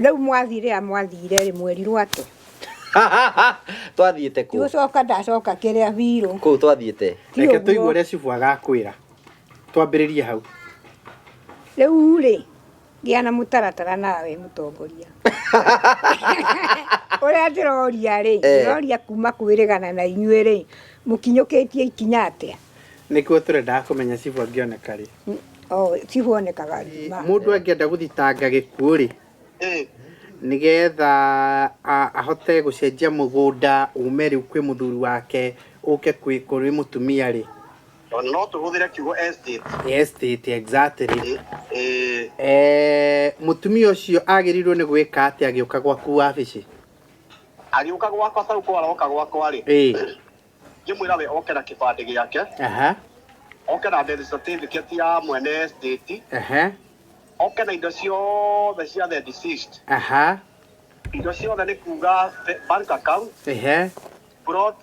Rĩu mwathire rĩ mweri rwatũ. Twathiĩte kũ? Tucoka ndacoka kĩrĩa virũ. Kũ twathiĩte? Reke tũigue ũrĩa cibu agakwĩra. Twambĩrĩrie hau. Rĩu rĩ gĩa na mũtaratara nawe mũtongoria. Ũrĩa ndĩroria rĩ, ndĩroria kuma kwĩrĩgana na inyuĩ rĩ, mũkinyũkĩtie ikinya atĩa? Nĩkuo tũrenda kũmenya cibu angĩoneka rĩ. Cibu onekaga rĩ. Mũndũ angĩenda gũthitanga gĩkuũ rĩ. Nigetha ahote gũcenjia mũgũnda ume rĩu kwĩ mũthuri wake ũke kũrĩ mũtumia rĩ. No tũhũthĩre kiugo estate. Estate exactly. Mũtumia ũcio agĩrĩirwo nĩ gwĩka atĩ agĩũka gwaku wabici? Agĩũka gwakwa sauko aroka gwakwa rĩ. Ngĩmwĩra we oke na kĩbandĩ gĩake. Oke na death certificate ya mwene estate. Oke na indo ciothe cia the deceased. Indo ciothe nĩ kuga bank account. Plot.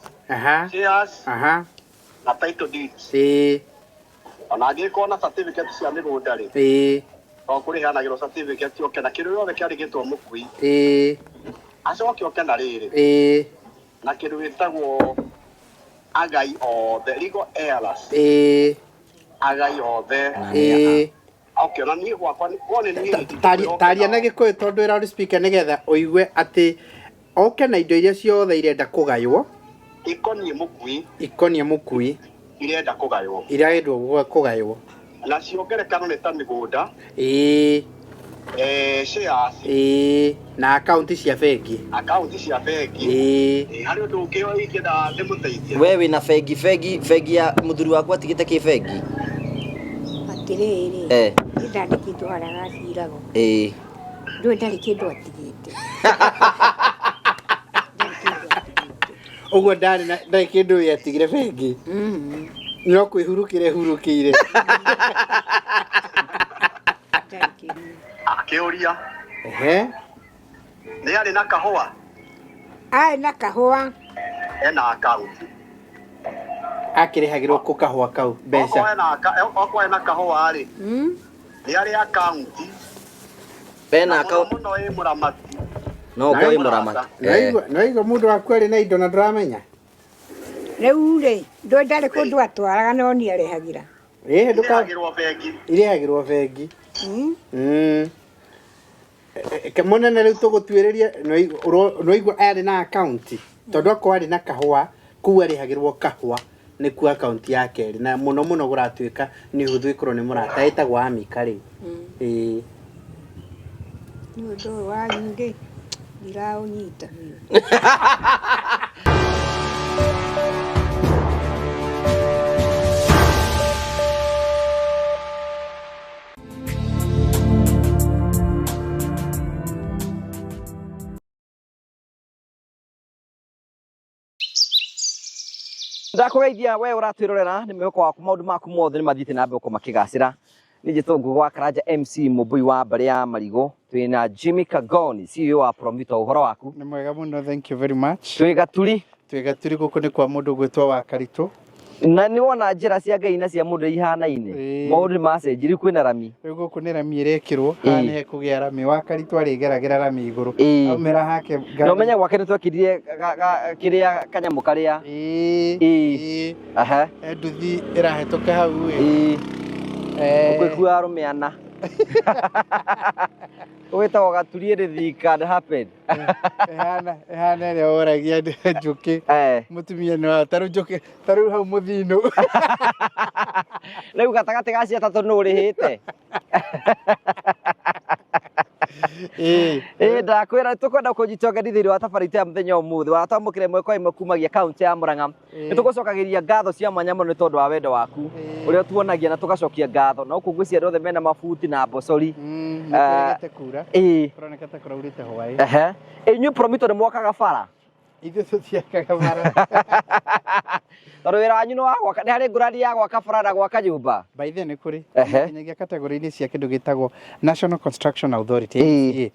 Shares. Na title deeds. Ona angĩkorwo na certificate cia mĩgũnda rĩ. O kũrĩhanagĩrwo certificate oke na kĩrĩa gĩothe kĩarĩgĩtwo mũkui. Acoke oke na rĩrĩ. Na kĩndũ gĩtagwo agai othe legal heirs. Agai othe. Okay, na niĩ gwakwa wone niĩ taria na gĩkũyũ tondũ ĩra uri speaker nĩgetha ũigue atĩ oke na indo iria ciothe irenda kũgaywo. Ikoniĩ mũkui. Irenda kũgaywo. Irenda kũgaywo. Na ciongerekano nĩ ta mĩgũnda. Shares. Na akaunti cia bengi. Akaunti cia bengi. Harĩ ũndũ ũngĩ ingĩenda ndĩmũteithie. We wĩna bengi ya mũthuri waku atigĩte kĩ bengi? Atirĩrĩ. Ndandĩkĩtwo harĩa gaciragwo. Ndũĩ ndarĩ kĩndũ atigĩte. Ũguo ndarĩ kĩndũ yatigire bengi. No kwĩhurũkĩra hurũkĩire. Akĩũria. Nĩ arĩ na kahũa? Arĩ na kahũa. Ena akaunti. Akĩrĩhagĩrwo kũ kahũa kau mbeca? Okorwo ena kahũa rĩ. Nĩ arĩ akaunti. Bena akaunti. Mũno ĩ mũramati. No ũkorwo ĩ mũramati. Naigua mũndũ waku arĩ na indo na ndũramenya? Rĩu rĩ ndũĩ ndarĩ kũndũ atwaraga no niĩ arĩhagĩra. Irĩhagĩrwo bengi. Irĩhagĩrwo bengi. Mũnene rĩu tũgũtuĩrĩria noigua arĩ na akaunti tondũ akorwo arĩ na kahũa kũu arĩhagĩrwo kahũa nĩkuo akaunti yake ĩrĩ na mũno gũratuĩka nĩ ũhũthũ ĩkorwo nĩ mũrata ĩtagwo amika rĩu. Nĩ ũndũ wanyu rĩ ndiraũnyita biũ. Ndakugeithia we uratwirorera ni mweko waku maundu maku mothe ni mathiite na mbere makigacira ni jitongo gwa Karanja MC Mubui wa mbere ya Marigo twina Jimmy Kagoni CEO wa Promito uhoro waku ni mwega muno thank you very much twigaturi guku ni kwa mundu gwitwa wa Karito na ni wona njira cia Ngai na cia mundu ihanaine maundu macenjiri kwina rami guku ni rami irekirwo kana he kugia rami wa Karito arigeragera rami iguru aumira hake no menya gwake nitwakiririe kiria kanyamu karia nduthi irahetoka hau ukwigua rumiana Weta wakatulie the can happen. Ehana le oragia njuki. Mutumia no taru njuki taru hau muthino. Rĩu gatagate ga cia tatu no rihite. Ndakwira tukwenda kunyitonga ndithiri wa tabarite ya muthenya umuthi wa twamukire mweko imwe kumagia county ya Murang'a. Nitugucokagiria ngatho cia mwanya ni tondu wa wendo waku. Uria tuonagia na tugacokia ngatho na ukugwisia rothe mena mabuti na mbocori. Kura. Kuronekete kuraurite hwaĩ. Inyu Promito ni mwakaga bara. Ithu tutiakaga bara. Tondũ wĩra wanyu nĩ wa gwaka nĩ harĩ ngũrani ya gwaka bara na gwaka nyũmba. By the way nĩ kũrĩ nginyagia category-inĩ cia kĩndũ gĩtagwo National Construction Authority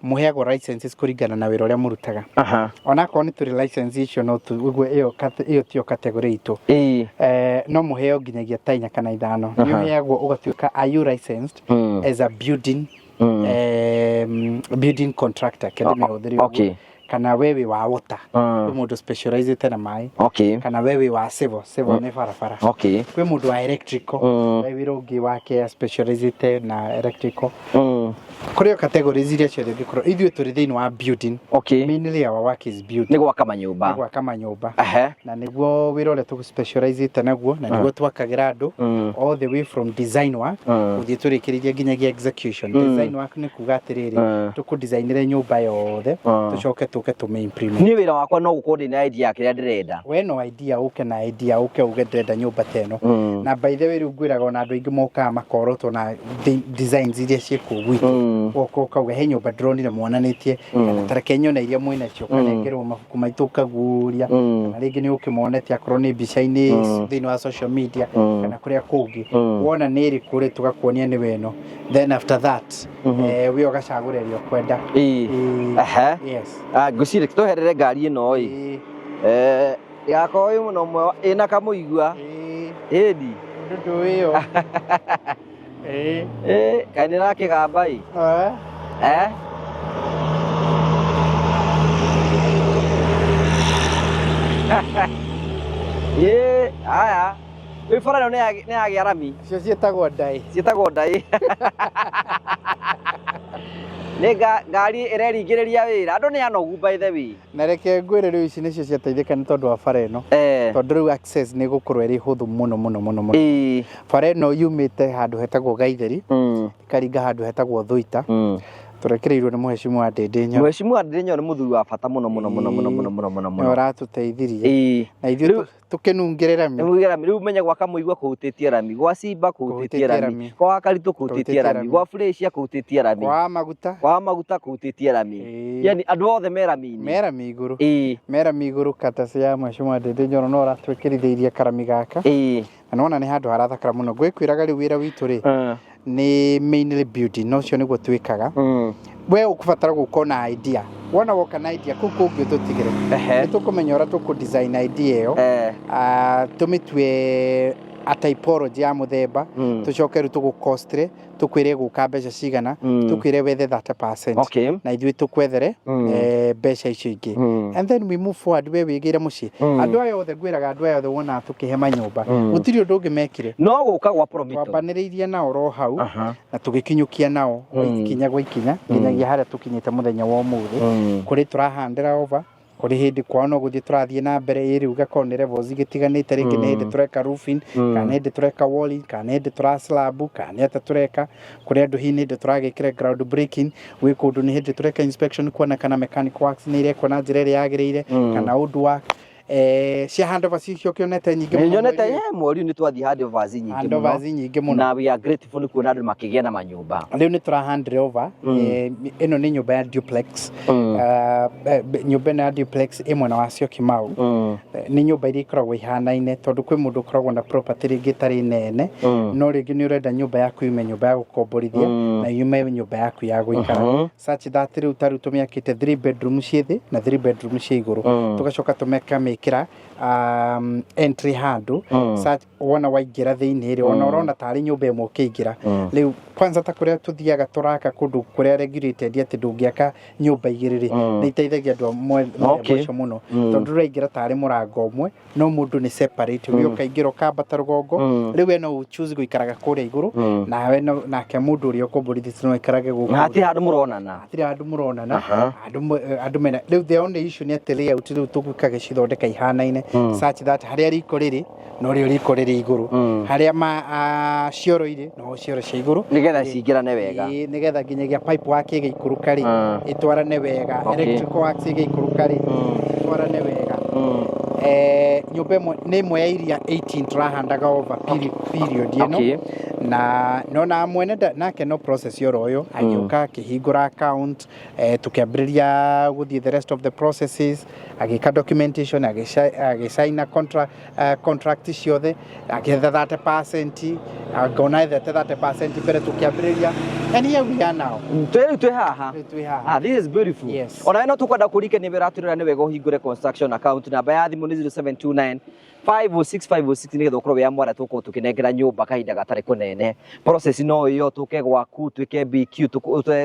mũheagwo licenses kũringana na wĩra ũrĩa mũrutaga. Ona akorwo nĩ tũrĩ license icio no tũigwe ĩyo tio category itũ. No mũheo nginyagia ta 4 kana 5. Nĩ ũheagwo ũgatuĩka are you licensed as a building building contractor kende me uthiri okay kana wewe wa water kwe mundu specialized na mai okay kana wewe wa civil ne farafara okay kwe mundu wa electrical wewe rogi wake specialized na electrical kuri categories iria ciothe ngikoro ithuĩ tũrĩ thĩinĩ wa building okay mainly our work is building nĩguo kama nyũmba na nĩguo wĩra ũrĩa tũ specialized naguo na nĩguo twakagira andũ all the way from design work gũthiĩ tũrĩkĩrĩrie nginyagia execution design work nĩ kuga atĩrĩrĩ tũkũ-designĩre nyũmba yothe tũcoke tũke tũme-implement niĩ wĩra wakwa no gũkorwo ndĩ na idea kĩrĩa ndĩrenda we no idea ũke na idea ũke uge ndĩrenda nyũmba ta ĩno na by the way rĩu ngwĩraga ona andũ aingĩ mokaga makorotwo na designs iria ciĩkũu gwitũ ukauga he nyũmba ndĩronire muonanĩtie kana tareke nyona iria mwĩnacio kanengerwo mabuku maitũ kaguria kana rĩngĩ nĩ ũkĩmonetie akorwo nĩ mbica-inĩ thĩinĩ wa social media kana kũrĩa kũngĩ wona nĩ ĩrĩkũ rĩ tũgakuonia nĩ weno then after that we ũgacagũra ĩrĩa ũkwenda yes ngwĩciria tũherere ngari ĩno igakorwo ĩ mũno ũmwe ĩna kamũigua ĩni ndũndũ ĩyo kaĩ nĩrakĩgamba aya wĩ bara ĩno nĩ yagĩa rami cio ciĩtagwo ndaĩ nĩ ngari ĩreringĩrĩria wĩra andũ nĩ anogu by the way na reke ngwĩre rĩu ici nĩcio ciateithĩka nĩ tondũ wa bara ĩno tondũ rĩu access nĩ gũkorwo ĩrĩ hũthũ mũno bara ĩno yumĩte handũ hetagwo Gaitheri ĩkaringa handũ hetagwo Thũita tũrekereirwo nĩ Mheshimiwa Ndĩndĩ Nyoro. Mheshimiwa Ndĩndĩ Nyoro nĩ mũthuri wa bata mũno nĩ ũratũteithirie na ithuĩ tũkĩnungĩre rami rĩu menye gwaka mũigua kũhutĩtie rami gwa Simba kũhutĩtie rami kwa Karitũ kũhutĩtie rami gwa Fresha kũhutĩtie rami kwa maguta kũhutĩtie rami yani andũ othe me rami igũrũ kata cia Mheshimiwa Ndĩndĩ Nyoro no ratwĩkĩrithĩirie karami gaka na nona nĩ handũ harathakara mũno ngwĩkwĩraga rĩu wĩra witũ rĩ ni mainly building no cio nĩguo twĩkaga we ũkũbatara gũkorwo na idea wona woka na idea kũu kũngĩ tũtigĩre nĩ tũkũmenya ũrĩa tũkũ-design idea ĩyo tũmĩtue a typology ya muthemba tucoke ru tugukostre tukwire guka mbeca cigana tukwire wethe 30% na ithuĩ tukwethere mbeca icio ingĩ and then we move forward we wigire muci andu ayo othe ngwiraga andu ayo othe wona tukihe manyumba gutiri undu ungimekire no guka gwa promito twambanĩrĩirie nao ro hau na tugikinyukia nao ikinya gwa ikinya nginyagia haria tukinyite muthenya wa umuthi kuri turahandira over kuri hindi kwao no guthii turathie na mbere iri ugakorwo ni levels igitiganite ringi ni hindi tureka roofing kana hindi tureka walling kana hindi tura slab kana hata tureka kuri andu hindi turagikira ground breaking wi kundu ni hindi tureka inspection kuona kana mechanic works ni ire kona njira iri yagiriire kana woodwork cia handover cicio kionete nyingi muno nyonete mwori ni twathi handover nyingi muno na we are grateful kuona andu makigia na manyumba riu ni tura hand over ino ni nyumba ya duplex nyumba ya duplex imwe na wacio Kimau ni nyumba iri ikoragwo ihanaine tondu kwi mundu ukoragwo na property ringi tari nene no ringi ni urenda nyumba yaku yume nyumba ya gukomborithia na yume nyumba yaku ya guikara such that riu taru tumiakite 3 bedroom cithi na 3 bedroom cia iguru tugacoka tumeka kira entry handu such wona waingira thiini ri wona urona tari nyumba imwe ukiingira riu kwanza ta kuria tuthiaga turaka kundu kuria regulated ati ndungiaka nyumba igiriri ni iteithagia andu mweco muno tondu raingira tari murango umwe no mundu ni separate wi ukaingira ukambata rugongo riu eno uchoose guikaraga kuria iguru nawe nake mundu uri ukomborithia no ikarage guku hati handu muronana andu mena riu the only issue ni ati layout riu tugwika gicithondeka ihanaine such that haria riko riri no riko riri iguru haria ma cioro iri no cioro cia iguru nigetha cingirane wega nigetha nginyagia pipe work igikuruka ri itwarane wega electrical works igikuruka ri itwarane wega nyumba imwe nĩ imwe ya iria 18 turahandaga over period ino na nona mwene nake no process yoro uyu agiuka akihingura account tukiambĩrĩria guthii the rest of the processes agika documentation agisign contract ciothe agetha 30% agona 30% mbere tukiambĩrĩria And here we are now. Twe haha. This is beautiful. Yes. Ona eno tukwenda kurike ni beraturira ni wego hingure construction account namba ya thimu ni 0729 506 ni getho korwo ya mwara tuko tukinengera nyumba kahinda gatari kunene. Process no yo tuke gwaku twike BQ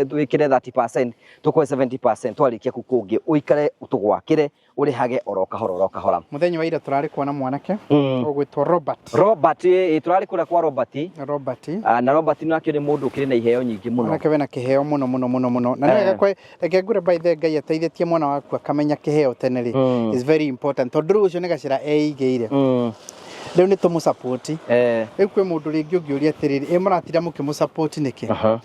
twikire 30% tukwe 70% twarikia kukungi uikare utugwakire uri hage oroka hora. Muthenya wa ira turari kuona mwanake ogwitwo Robert. Robert turari kura kwa Robert. Na Robert no akiri mundu ukiri na iheo nyingi muno. Nake wena kiheo muno. Na nega kwa ngure by the Ngai ateithĩtie mwana waku akamenya kiheo teneri is very important. Tondu ucio nĩ gacira eigĩire. Rĩu nĩ tũmũ support. Rĩu kwĩ mũndũ rĩngĩ ũngĩũria atĩrĩrĩ mũratira mũkĩmũ support nĩkĩ?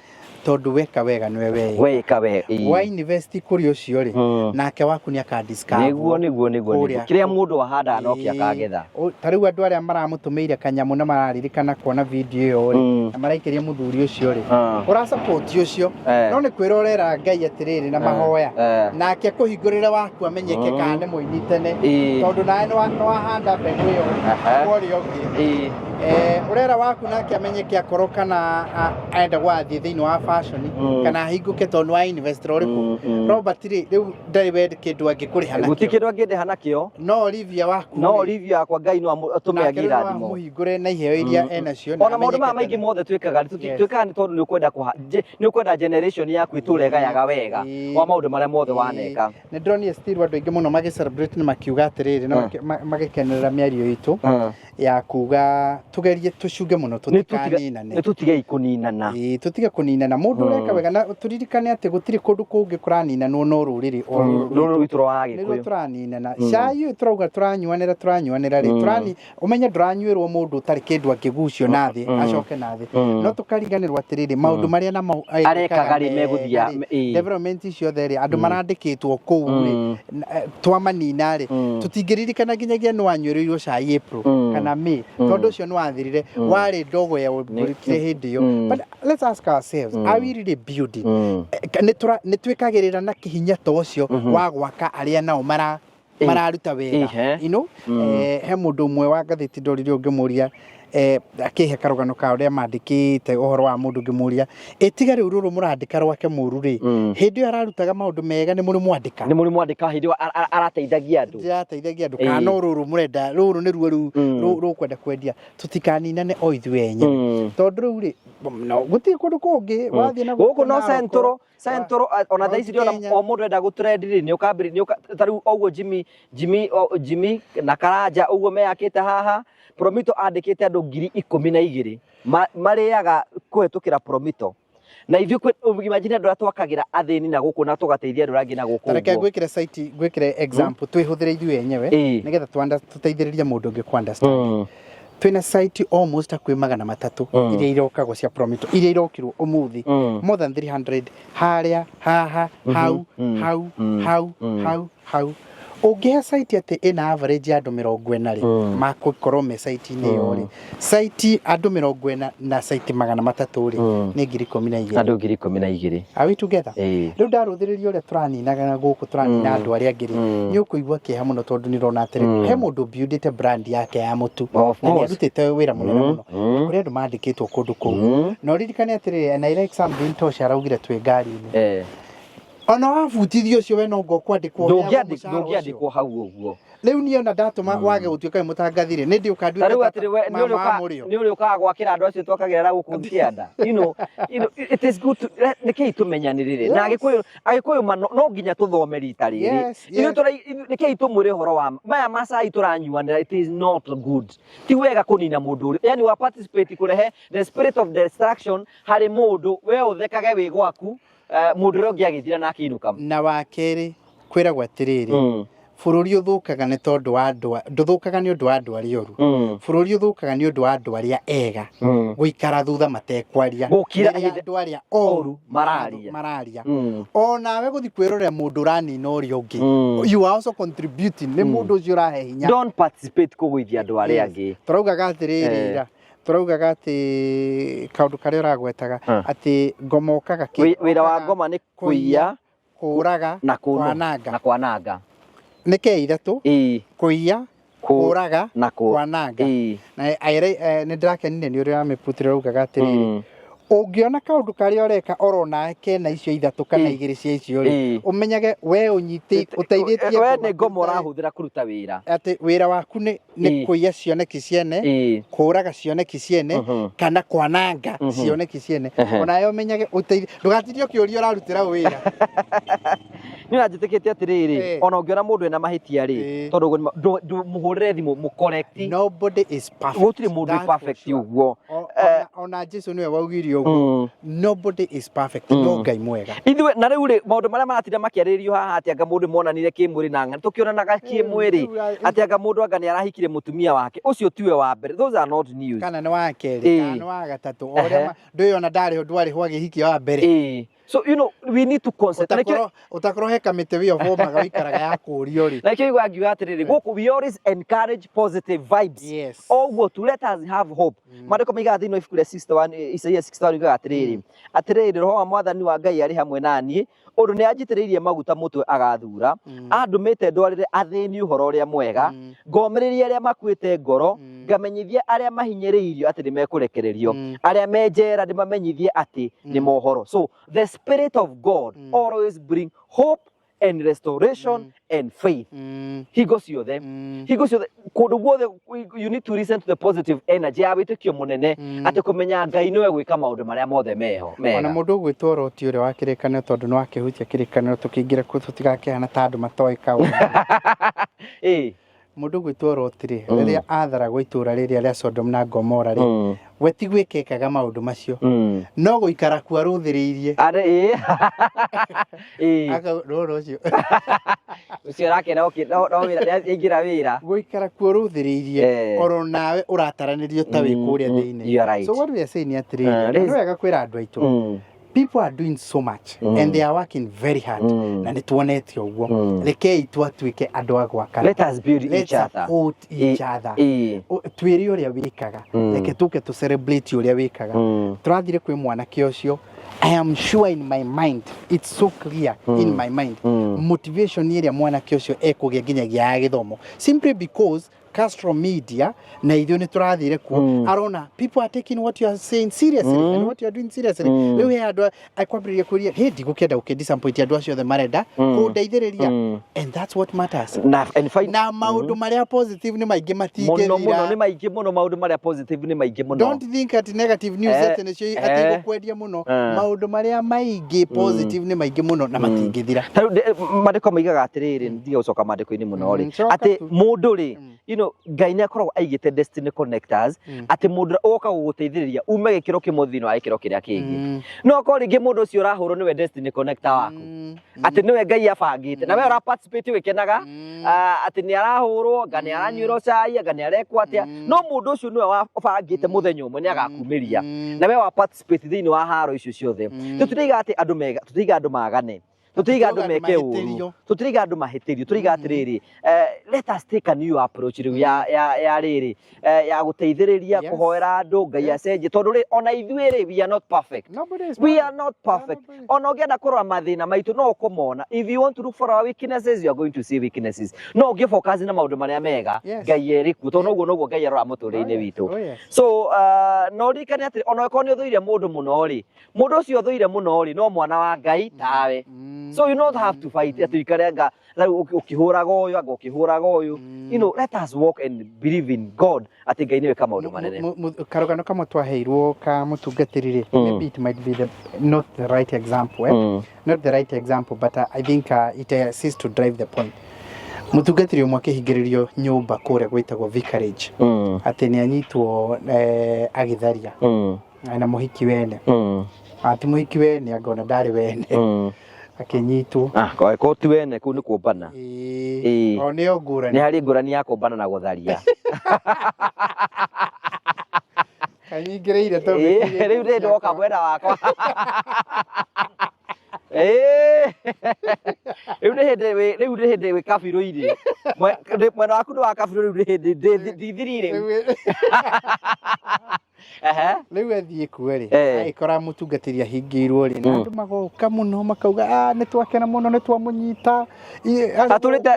Tondu weka wega niwe weka wega wa invest kuri ucio ri nake waku ni aka discover niguo kiria mundu wahanda nokia kagetha tariu andu aria maramutumeire kanyamu na mararirikana kuona video iyo ri na maraikiria muthuri ucio ri ura support ucio no ni kwirorera Ngai atiriri na mahoya nake kuhingurira waku amenyeke kana ni muini tene tondu nae no wahanda mbegu iyo kori ogi urera waku nake amenyeke akoroka na aenda gwathie thiini wa fashion kana hinguke tondu wa investor uriku Robert riu ndari wende kindu angikuriha nakio guti kindu anginde hanakio no Olivia waku no Olivia kwa Ngai no atume agira thimo muhingure na iheo iria enacio ona maundu ma maingi mothe twikaga twikaga ni tondu ni ukwenda generation yaku iturega yaga wega wa maundu maria mothe waneka ni ndronire still andu aingi muno magi celebrate ni makiuga atiriri na magikenerera miario itu ya kuga tugerie tucunge muno tutikaninane ni tutige ikuninana tutige kuninana mundu ureka wega na turirikane ati gutiri kundu kungi kuraninanwo no ruriri ruru itro wage kuyo turaninana cayu turauga turanyuanira ri turani umenya nduranyuirwo mundu utari kindu angigucio nathi acoke nathi no tukariganirwa atiriri maundu maria na arekaga ri meguthia development icio theri andu marandikitwo kuu ri twamanina ri tutingiririkana nginyagia no anyuirirwo cai April kana May tondu ucio no wathirire wari ndogo ya burikire hindi yo but let's ask ourselves are we really building ni twikagirira na kihinya tocio wa gwaka aria nao mararuta wega you know he mundu umwe wa gatheti ndorire ungimuria akihe karugano ka uria mandikite uhoro wa mundu ngimuria etiga riu ruru murandika rwake muru ri hindi ararutaga maundu mega ni muri mwandika hindi arateithagia andu kana ruru murenda ruru ni ruo rukwenda kwendia tutikaninane o ithuenye tondu riu ri no guti kundu kungi wathie na guku no centro ona thaisi ri ona o mundu enda gutrend ri ni ukambiri ni tariu ogwo Jimmy na Karanja ogwo meyakite haha Promito andikite andu 12,000 mariaga kuhetukira Promito na ivyo imagine andu atwakagira athini na guku na tugateithia andu rangi na guku tareke gwikire site gwikire example twihuthere ithu enyewe nigetha tuteithiriria mundu ungi understand twina site almost akwi 300 iria irokagwo cia Promito iria irokirwo umuthi more than 300 haria haha hau Ogia site ate ina average andu 40 ri makukorwo me site ini yo ri site andu 40 na site 300 ri ni 12,000 andu 12,000 are we together riu ndaruthiririo ria turaninaga guku turanina andu aria ngiri ni ukuigwa kiha muno tondu ni rona atiri he mundu buildite brand yake ya mutu na ni arutite wira munene muno kuri andu mandikitwo kundu kuu no ririkane atiri na ile exam Bintosha araugire twi ngari-ini ona wabutithio cio we no ngokwandikwo ndungiandikwo hau uguo riu ni ona ndatuma wage gutuika mutangathire ni ndi ukandu riu atiri we ni uri ukaga gwakira andu acio twakagira guku kianda you know it is good nikei tumenyanirire na agikuyu no nginya tuthome rita riri ino nikei tumwire horo wa maya masai turanyuanira it is not good ti wega kunina mundu yani wa participate kurehe the spirit of destruction hari mundu we uthekage wi gwaku mundu rongi agithira na akinuka na wakeri kwiragwa atiriri bururi uthukaga ni tondu wa andu nduthukaga ni undu wa andu aria oru bururi uthukaga ni undu wa andu aria ega guikara thutha matekwaria gukira andu aria oru mararia ona we guthi kwirorera mundu ranina uria ungi you are also contributing ni mundu ucio urahe hinya don't participate kugwithia andu aria angi turaugaga atiriri turaugaga ati kaundu karia uragwetaga ati ngoma ukaga wira wa ngoma ni kuiya kuraga na kwananga nike ithatu kuiya kuraga na kwananga na aire ni ndirakenire ni uria ameputire ugaga atiri Ũngĩona kaũndũ karĩa ũreka orona kena icio ithatu kana igĩrĩ cia icio rĩ ũmenyage we ũnyitĩte ũteithĩtie we nĩ ngoma ũrahũthĩra kũruta wĩra atĩ wĩra waku nĩ kũiya cioneki ciene kũraga cioneki ciene kana kwananga cioneki ciene onayo ũmenyage ũteithie ndũgatithio kĩũria ũrarutĩra wĩra nĩ njĩtĩkĩte atĩrĩrĩ ona ũngĩona mũndũ ena mahĩtia rĩ tondũ mũhũrĩre thimũ mũcorrect nobody is perfect gũtirĩ mũndũ perfect ũguo ona Jesu nĩwe waugire ũguo nobody is perfect no Ngai mwega ithuĩ na rĩu rĩ maũndũ marĩa maratinda makĩarĩrĩrio haha atĩ anga mũndũ monanire kĩmwĩrĩ na ng'ani tũkĩonanaga kĩmwĩrĩ atĩ anga mũndũ anga nĩ arahikire mũtumia wake ũcio tiwe wa mbere those are not news kana nĩ wa kerĩ kana nĩ wa gatatũ ũrĩa ndũĩ ona ndarĩ ndwarĩ hwa gĩhiki wa mbere so you know we need to concentrate utakorwo he kamĩtĩ wĩ ovomaga wĩikaraga ya kũũrio rĩ na kĩo igwa ngiuga atĩrĩrĩ gũkũ we always encourage positive vibes oguo to let us have hope maandĩko maigaga thĩinĩ wa ibuku rĩa 61 Isaia 61 iugaga atĩrĩrĩ roho wa mwathani wa Ngai arĩ hamwe naniĩ ũndũ nĩ anjitĩrĩirie maguta mũtwe agathura andũmĩte ndwarĩre athĩni ũhoro ũrĩa mwega ngomĩrĩria arĩa makuĩte ngoro ngamenyithia arĩa mahinyĩrĩirio atĩ nĩ mekũrekererio arĩa menjera ndĩmamenyithie atĩ nĩ mohoro so the spirit of God always bring hope and restoration and faith. Hingo ciothe kũndũ guothe you need to listen to the positive energy ya wĩtĩkio mũnene atĩ kũmenya Ngai nĩwe gwĩka maũndũ marĩa mothe meho ona mũndũ ũgwĩtwo Loti ũrĩa wa kĩrĩkanĩro tondũ nĩ wakĩhutia kĩrĩkanĩro tũkĩingĩra kũ tũtigakĩhana ta andũ matoĩ kaũndũ mũndũ ũgwĩtwo Loti rĩ rĩrĩa atharagwo itũũra rĩrĩa rĩa Sodom na Gomora rĩ we ti gwĩkĩkaga maũndũ macio no gũikara kuo arũthĩrĩirie aka rũrũ ũcio ucio rakena no wĩra yaingĩra wĩra gũikara kuo arũthĩrĩirie oro nawe ũrataranĩrio ta wĩ kũrĩa thĩinĩ so what we are saying atĩrĩrĩ nĩ wega kwĩra andũ aitũ people are doing so much and they are working very hard na nĩ tuonete ũguo rekei twatuĩke andũ a gwaka let us build each other twĩre ũrĩa wĩkaga reke tũke tu celebrate ũrĩa wĩkaga tũrathire kwĩ mwanake ũcio I am sure in my mind it's so clear in my mind motivation ĩrĩa mwanake ũcio ekũgĩa nginyagia ya gĩthomo simply because Castro Media na ithuĩ nĩ tũrathire kuo arona people are taking what you are saying seriously and what you are doing seriously rĩu he andũ akwambĩrĩria kũria he ndigũkĩenda gũkĩdisappoint andũ acio othe marenda kũndeithĩrĩria and that's what matters na maũndũ marĩa positive nĩ maingĩ matingĩthira mũno nĩ maingĩ mũno maũndũ marĩa positive nĩ maingĩ mũno don't think at negative news ati nĩcio ati gũkwendia mũno maũndũ marĩa maingĩ positive nĩ maingĩ mũno na matingĩthira maandĩko maigaga atĩrĩrĩ ndige gũcoka maandĩko-inĩ mũno rĩ atĩ mũndũ rĩ you know Ngai nĩ akoragwo aigĩte destiny connectors atĩ mũndũ ũgoka gũgũteithĩrĩria ume gĩkĩro kĩmwe thĩinĩ wa gĩkĩro kĩrĩa kĩngĩ no ko rĩngĩ mũndũ ũcio ũrahũrwo nĩwe destiny connector waku atĩ nĩwe Ngai abangĩte nawe ũra participate wĩkenaga atĩ nĩ arahũrwo nga nĩ aranyuĩrwo cai nga nĩ arekwo atĩa no mũndũ ũcio nĩwe wabangĩte mũthenya ũmwe nĩ agakumĩria nawe wa participate thĩinĩ wa haro icio ciothe tũtiga atĩ andũ magane tũtiga andũ meke ũru tũtiga andũ mahĩtĩrio tũtiga atĩrĩrĩ let us take a new approach rĩu ya rĩrĩ ya gũteithĩrĩria kũhoera andũ Ngai acenjie tondũ rĩ ona ithuĩ rĩ we are not perfect we are not perfect ona ũngĩenda kũrora mathĩna maitũ no ũkũmona if you want to look for our weaknesses you are going to see weaknesses no ũngĩ focus na maũndũ marĩa mega Ngai erĩ kuo tondũ ũguo Ngai arora mũtũrĩre-inĩ witũ so no ririkane atĩ ona ũkorwo nĩ ũthũire mũndũ mũno rĩ mũndũ ũcio ũthũire mũno rĩ no mwana wa Ngai tawe so you don't have to fight at ikarenga ukihuraga uyu anga ukihuraga uyu you know let us walk and believe in God ati Ngai niwe kama undu manene karugano kama twaheirwo ka mutungatirire maybe it might be not the right example not the right example but I think it assists to drive the point mutungatiri umwe akihingiririo nyumba kure gwitagwo vicarage ati ni anyitwo agitharia na muhiki wene ati muhiki wene angona ndari wene akinyitwo ko ti wene ku ni kumbana o nĩ ngũrani nĩ harĩ ngũrani ya kumbana na gũtharia kanyingĩrĩire to rĩu ndĩ ndoka mwena wakwa rĩu nĩ hĩndĩ wĩ kabirũ-inĩ mwena waku nĩ wa kabirũ rĩu nĩ hĩndĩ ndithirire rĩu athiĩ kuo rĩ agĩkora mũtungatĩri ahingĩirwo rĩ na andũ magoka mũno makauga nĩ twakena mũno nĩ twamũnyita atũrĩte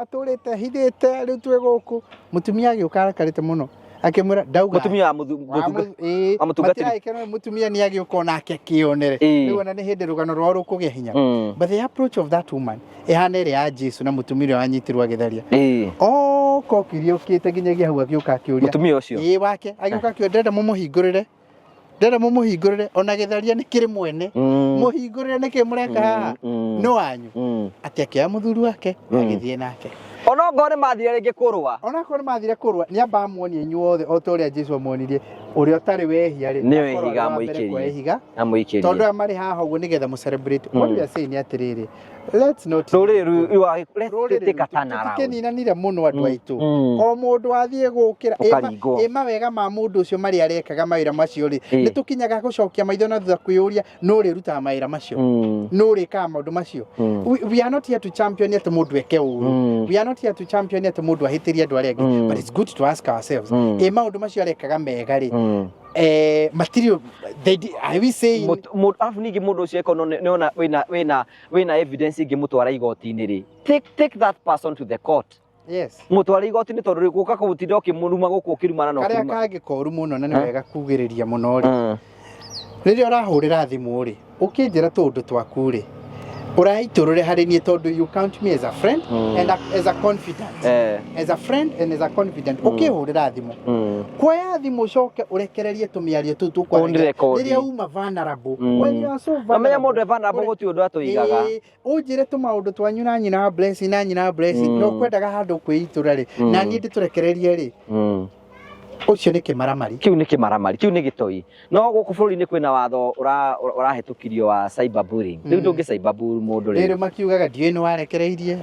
atũrĩte hithĩte rĩu twĩ gũkũ mũtumia agĩũka arakarĩte mũno akimura ndauga mutumia amutungati ikeno mutumia ni agioka nake kionere riu ona ni hindi rugano rwa rukugia hinya but the approach of that woman ehana iri ya Jesu na mutumia wanyitirwa agitharia kokirio kite ginyagia hau agioka akiuria mutumia ucio wake agioka akio ndenda mumuhingurire ona githaria ni kiri mwene muhingurire ni kimureka no anyu ati akia muthuri wake agithie nake ona ngore mathire ringi kurwa ni amba muonie inyuothe o toria Jesu amuonirie uria utari wehia ri ni wehiga muikirie tondu amari haha uguo nigetha mu celebrate what we are saying ni atiriri let's not take turn around tukininanire muno andu aitu o mundu athie gukira ema wega ma mundu ucio mari arekaga mawira macio ri ni tukinyaga gucokia maitho na thutha kwiyuria no ri ruta mawira macio no ri ka maundu macio we are not here to champion yet mundu eke uru we are not here to champion yet mundu ahitiria andu aria angi but it's good to ask ourselves maundu macio arekaga mega ri material I will say afu ningi mundu ucio ekono niona wina evidence ingi mutwara igoti-ini ri take that person to the court yes mutwara igoti-ini tondu guka kubutinda ukimuruma guku ukirumana no karia kangi koru muno na ni wega kugiriria muno ri riria urahurira thimu ri ukinjira tundu twaku ri uraiturure hari ni tondu you count me as a friend and as a confidant as a friend and as a confidant ukihurira thimu kuoya thimu coke urekererie tumiario tu tukwa riria uma vulnerable when you are so vulnerable amenya mundu vulnerable guti undu atuigaga unjire tu maundu twanyu na nyina blessing no kwendaga handu kwiitura ri na ni nditurekererie ri ucio ni kimaramari kiu ni gitoi no guku bururi-ini kwina watho urahitukirio wa cyberbullying riu ndungi cyberbully mundu riu makiugaga ndiwe ni warekereirie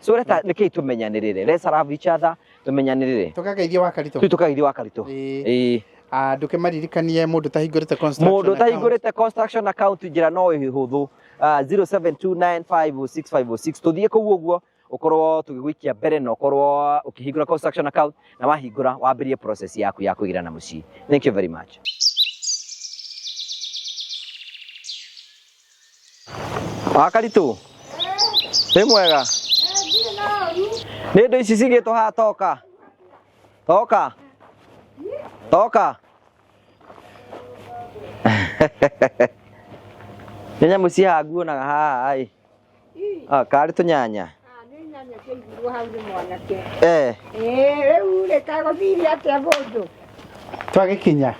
so leta niki tumenyanirire let's love each other tumenyanirire tukageithia wakaritu nduke maririkanie mundu tahingurite construction account njira no ihuthu 0729506506 tuthie kuu uguo ukorwo tugigwikia mbere na ukorwo ukihingura construction account na wahingura wambirie process yaku ya kuigira na muci. Thank you very much. Akaritu ni mwega ni ndo ici cigitwo ha toka nyanya muci ha nguonaga haha ai kari tunyanya riu rikaguthire atia gundu twagikinya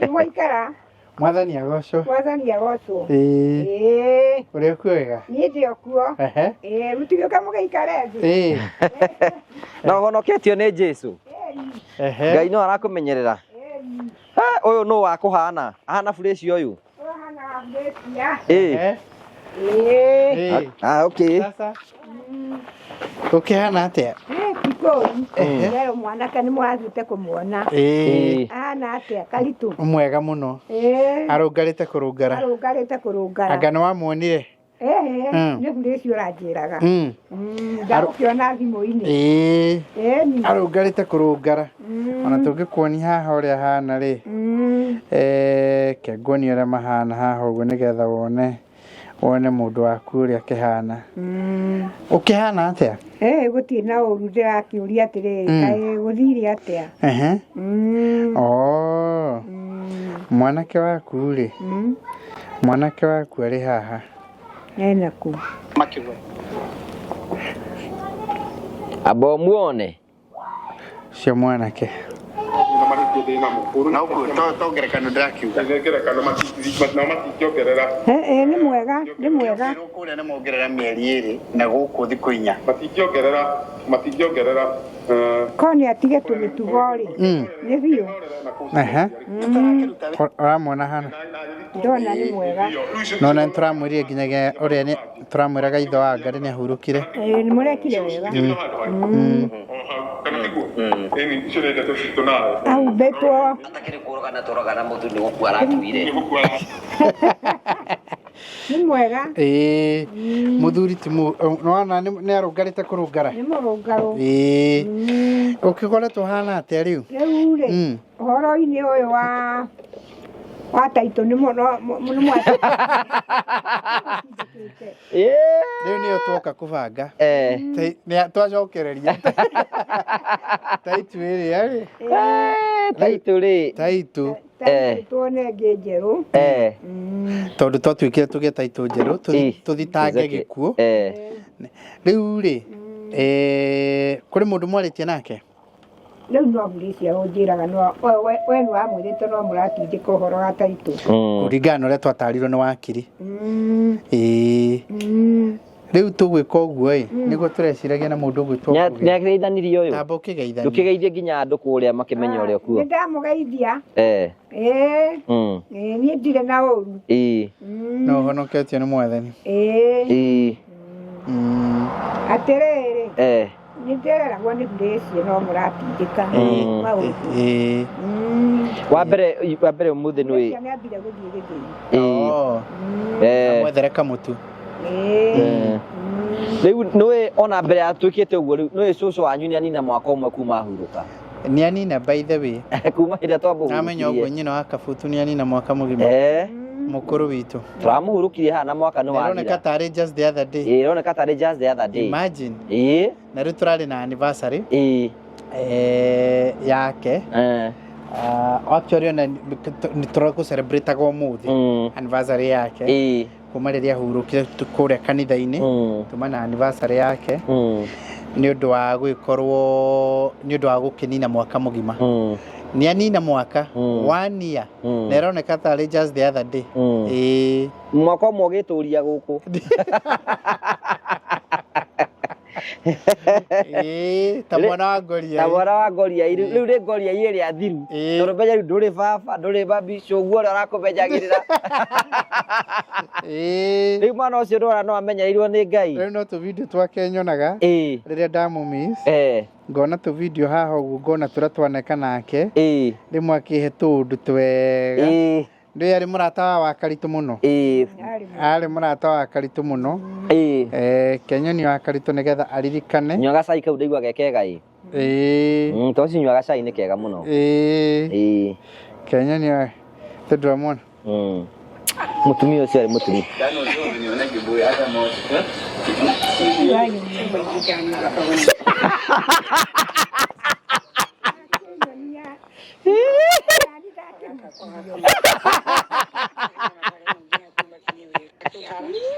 mwaikara mwathani agocwo uri kuega ni ndio kuo mutigioka mugeikare thi na honoketio ni Jesu Ngai no arakumenyerera uyu no wakuhana ahana fresh uyu okay sasa ukihana atia leo mwanake ni mwathite kumuona ana atia karitu mwega muno arungarite kurungara anga no wamuonire ni fresh urajiraga ndarukiona thimu-ini arungarite kurungara ona tungikuonia haha uria hana ri kenguonia uria mahana haha uguo nigetha wone mundu waku uria kihana ukihana atia guti na uru ndirakiuria atiri kai guthire atia mwanake waku ri mwanake waku ari haha enaku makiwe abo muone cio mwanake na uko tongerekano ndakiuga ni mwega kuria ni mongerera mieri iri na guku thiku inya matingiongerera koni atige tumitugo ri ni biu uramwona hana ndona ni mwega nona nturamwirie nginyagia uria ni turamwiraga itho wa Ngai ni ahurukire ni murekire wega au betwo atakiri kurogana torogana mutu ni gukua aratuire ni mwega muthuri timu nona ni arungarite kurungara ni murungaro ukigora tuhana atia riu ri horo-ini uyu wa Wataito nĩ mũno mwata. Rĩu nĩyo twoka kũbanga. Nĩ twacokereria. Taitu ĩrĩa rĩ. Taitu. Tuone ngĩ njerũ. Tondũ twatuĩkire tũgĩe taitu njerũ tũthitange gĩkuũ. Rĩu rĩ kũrĩ mũndũ mwarĩtie nake? Rĩu no Grace ũnjĩraga we nĩ wamwĩrĩte no mũratindĩka ũhoro wa Taitu. Kũringana na ũrĩa twatarirwo nĩ wakiri. Rĩu tũgwĩka ũguo nĩguo tũreciragia na mũndũ ũgwĩtwo nĩageithanirie ũyũ. Tamba ũkĩgeithania. Ndũkĩgeithie nginya andũ kũrĩa makĩmenya ũrĩa kuo. Nĩndamũgeithia. Niĩ ndirĩ na ũru. No ũhonoketio nĩ Mwathani. Atĩrĩrĩ. Nĩndereragwo nĩ Grace no mũratindĩka. Wambere ũmũthĩ nĩ nĩambire gũthiĩ gĩthĩi. Mwethere kamũtu. Rĩu nĩwe ona mbere ya twĩkĩte ũguo rĩu nĩwe cũcũ wanyu nĩ anina mwaka ũmwe kuma ahurũka. Nĩ anina by the way. Kuma hĩndĩ twambũhurũkirie. Namenya ũguo nyina wa Kabutu nĩ anina mwaka mũgima. Mũkũrũ witũ. Tũramũhurũkirie haha na mwaka nĩ wathira. Ĩroneka tarĩ just the other day. Ĩroneka tarĩ just the other day. Imagine. Na rĩu tũrarĩ na anniversary. Yake. Actually ona nĩtũragũ celebrate ũmũthĩ anniversary yake. Kuma rĩrĩa ahurũkire kũrĩa kanitha-inĩ. Tuma na anniversary yake. Nĩ ũndũ wa gwĩkorwo nĩ ũndũ wa gũkĩnina mwaka mũgima. Nĩ anina mwaka 1 year. Na ĩroneka tarĩ just the other day. Mwaka ũmwe ũgĩtũria gũkũ. Ta mwana wa Ngoria. Ta mwana wa Ngoria. Rĩu nĩ Ngoria ĩrĩa thiru. Tondũ menya rĩu ndũrĩ baba, ndũrĩ babi, cũguo ũrĩa ũrakũmenyagĩrĩra. Rĩu mwana ũcio ndwara no amenyereirwo nĩ Ngai. Rĩu no tũvideo twake nyonaga. Rĩrĩa ndamumiss. Ngona tũvideo haha ũguo ngona tũrĩa twaneka nake. Rĩmwe akĩhe tũndũ twega. Ndĩ arĩ mũrata wa Karitũ mũno. Arĩ mũrata wa Karitũ mũno. Kenyoni wa Karitũ nĩgetha aririkane. Nyua gacai kau ndaigua gekega tondũ nyua gacai nĩ kega mũno. Kenyoni wa tũndramona. Mũtumia ũcio arĩ mũtumia.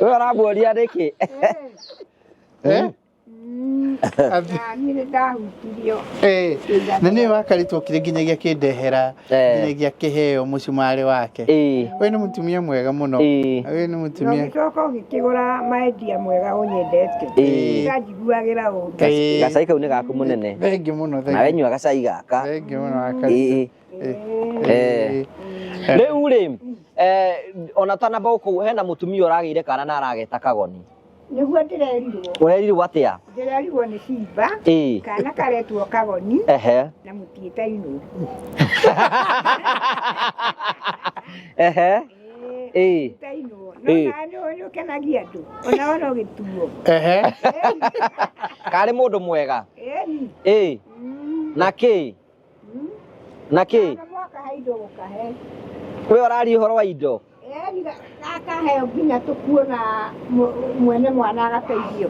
Wewe aramuonia nĩkĩ? Na nĩ wa Karitũ okire nginyagia kĩndehera nginyagia kĩheo mũcumarĩ wake. We nĩ mũtumia mwega mũno. We nĩ mũtumia. Ũgĩcoka ũgĩkĩgũra maendia mwega ũnyendete. Nganjiguagĩra ũndũ. Gacai kau nĩ gaku mũnene. Thengiũ mũno. Nawe nyua gacai gaka. Thengiũ mũno wa Karitũ. Rĩu rĩ ona tanamba gũkũ hena mũtumia ũragĩire kana na arageta Kagoni. Nĩguo ndĩrerirwo. Ũrerirwo atĩa? Ndĩrerirwo nĩ Simba. Kana karetwo Kagoni. Na mũtiĩta Inũ. Nĩ ũkenagia andũ. Ona ũgĩtuo. Karĩ mũndũ mwega. Nakĩ? Nakĩ? We ũraria ũhoro wa indo? Gakaheo nginya tũkuona mwene mwana agateithio.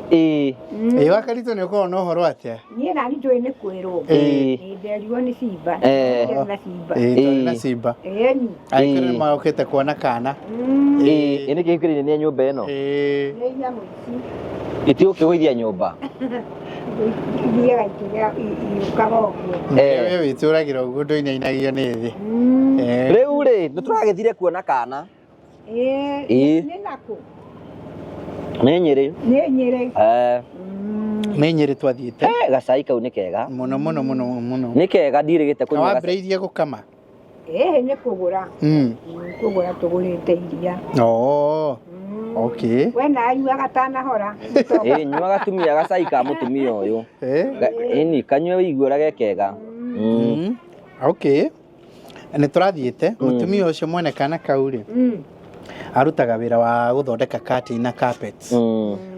Wa Karitũ nĩ ũkorwo na ũhoro atĩa? Niĩ nani njũĩ nĩ kwĩrwo. Nderirwo nĩ Simba. Na Simba. Aikũrũ nĩ magũkĩte kuona kana. Nĩ kĩhingũrĩire nĩ nyũmba ĩno. Nĩ nyamũ ici. Itiũkĩgũithia nyũmba. Thiaga iũkaga ũguo. We wĩtũragĩra ũguo ndũinainagio nĩ thĩ. Rĩu rĩ nĩtũragĩthire kuona kana. Nĩ nakũ? Nĩ Nyĩrĩ. Nĩ Nyĩrĩ. Nĩ Nyĩrĩ twathiĩte. Gacai kau nĩ kega. Mũno mũno mũno mũno. Nĩ kega ndirĩgĩte kũnyua. Wambĩrĩirie gũkama? Nĩ kũgũra. Kũgũra tũgũrĩte iria. Okay. We na anyuaga tanahora. Nyuaga tumia gacai ka mũtumia ũyũ. Ĩni kanyue wĩiguaga kega. Okay. Nĩ tũrathiĩte mũtumia ũcio mwene kana kau rĩ. Arutaga wĩra wa gũthondeka curtain na carpets.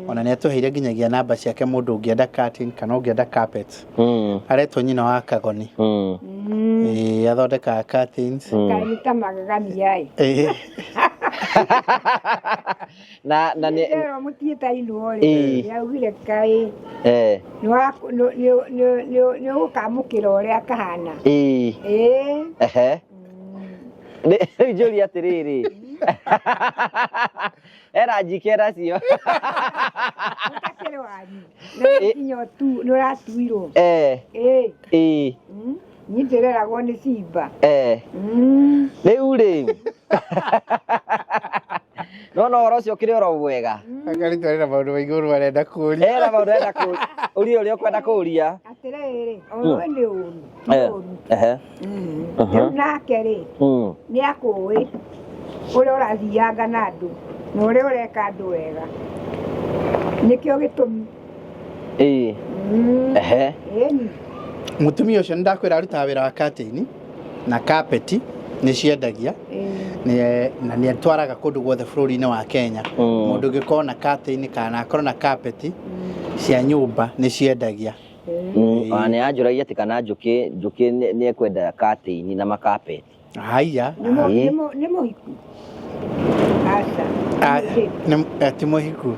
Ona nĩ atũheire nginyagia namba ciake mũndũ ũngĩenda curtain kana ũngĩenda carpet. Aretwo nyina wa Kagoni. athondekaga curtains. Kaĩ nĩ ta magegania na nĩ Ero mũtiĩta inuo rĩ yaugire kaĩ nĩ ũkamũkĩra ũrĩa kahana rĩu njũria atĩrĩrĩ era njikera cio ũtakĩrĩ wanyu nginya nĩ ũratuirwo niĩ ndĩreragwo nĩ Simba rĩu rĩ no ũhoro ũcio ũkĩrĩ oro wega Akaritũ arĩ na maũndũ maingĩ ũru arenda kũũria era maũndũ arenda kũũria ũrĩa ũkwenda kũũria atĩrĩrĩ ũyũ nĩ ũru rĩu nake rĩ nĩ akũĩ ũrĩa ũrathianga na andũ na ũrĩa ũreka andũ wega nĩkĩo gĩtũmi mũtumia ũcio nĩndakwĩra arutaga wĩra wa curtain na carpet nĩ ciendagia na nĩ atwaraga kũndũ guothe bũrũri-inĩ wa Kenya mũndũ ũngĩkorwo na curtain kana akorwo na carpet cia nyũmba nĩ ciendagia nĩ anjũragia atĩ kana njũkĩ nĩ ekwenda curtain na makapeti haya nĩ mũhiku aca ti mũhiku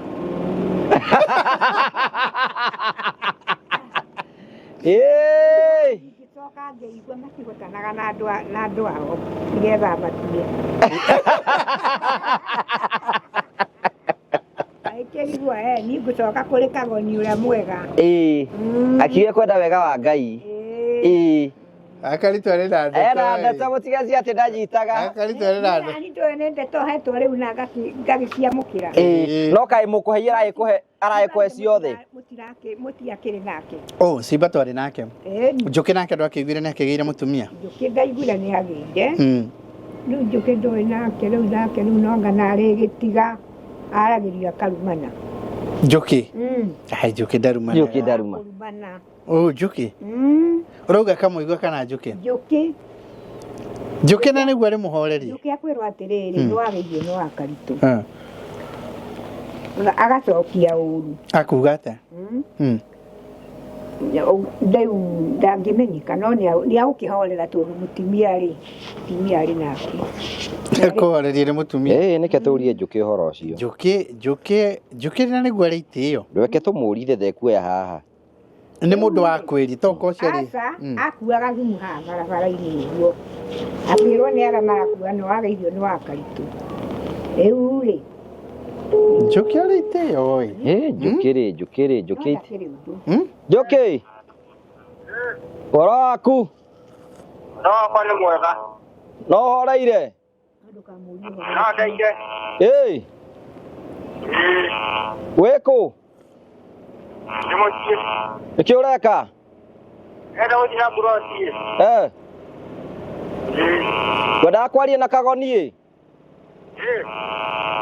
ngĩcoka ngĩigua makĩgotanaga na andũ ao nĩgetha matue aikĩrigwo niĩ ngũcoka kũrĩ Kagoni ũrĩa mwega akiuge kwenda wega wa Ngai Akaritũ arĩ na ndeto ena ndeto mũtigaci atĩ ndanyitaga Akaritũ arĩ na ndeto nĩ ndũĩ nĩ ndeto hetwo rĩu na ngagĩciamũkĩra no kaĩ mũkũhe aragĩkũhe ciothe mũtiakĩrĩ nake Simba twarĩ nake Njũkĩ nake ndwakĩiguire nĩ akĩgĩire mũtumia Njũkĩ ndaiguire nĩ agĩire rĩu Njũkĩ ndũĩ nake rĩu nake rĩu nonga narĩ gĩtiga aragĩria karumana Njũkĩ Njũkĩ ndarumana Njũkĩ ndaruma Njũkĩ ũrauga kamũigua kana Njũkĩ Njũkĩ na nĩguo arĩ mũhoreri Njũkĩ akwĩrwo atĩrĩrĩ nĩwagĩirio nĩ wa Karitũ agacokia ũru akuga atĩa rĩu ndangĩmenyeka no nĩ agũkĩhorera tondũ mũtumia rĩ nake kũhorerie nĩ mũtumia nĩke tũrie Njũkĩ ũhoro ũcio Njũkĩ na nĩguo arĩ itĩo reke tũmũrithie thekuoya haha nĩ mũndũ wa kwĩri toka ũcio rĩ akuaga thumu haha barabara-inĩ nĩguo akwĩrwo nĩ arĩa marakua nĩ wagĩirio nĩ wa Karitũ rĩu rĩ Njũkĩ arĩ itĩo Njũkĩ ũhoro waku nĩ mwega no ũhoreire wĩkũ nĩkĩ ũreka ngwendaga kwaria na Kagoni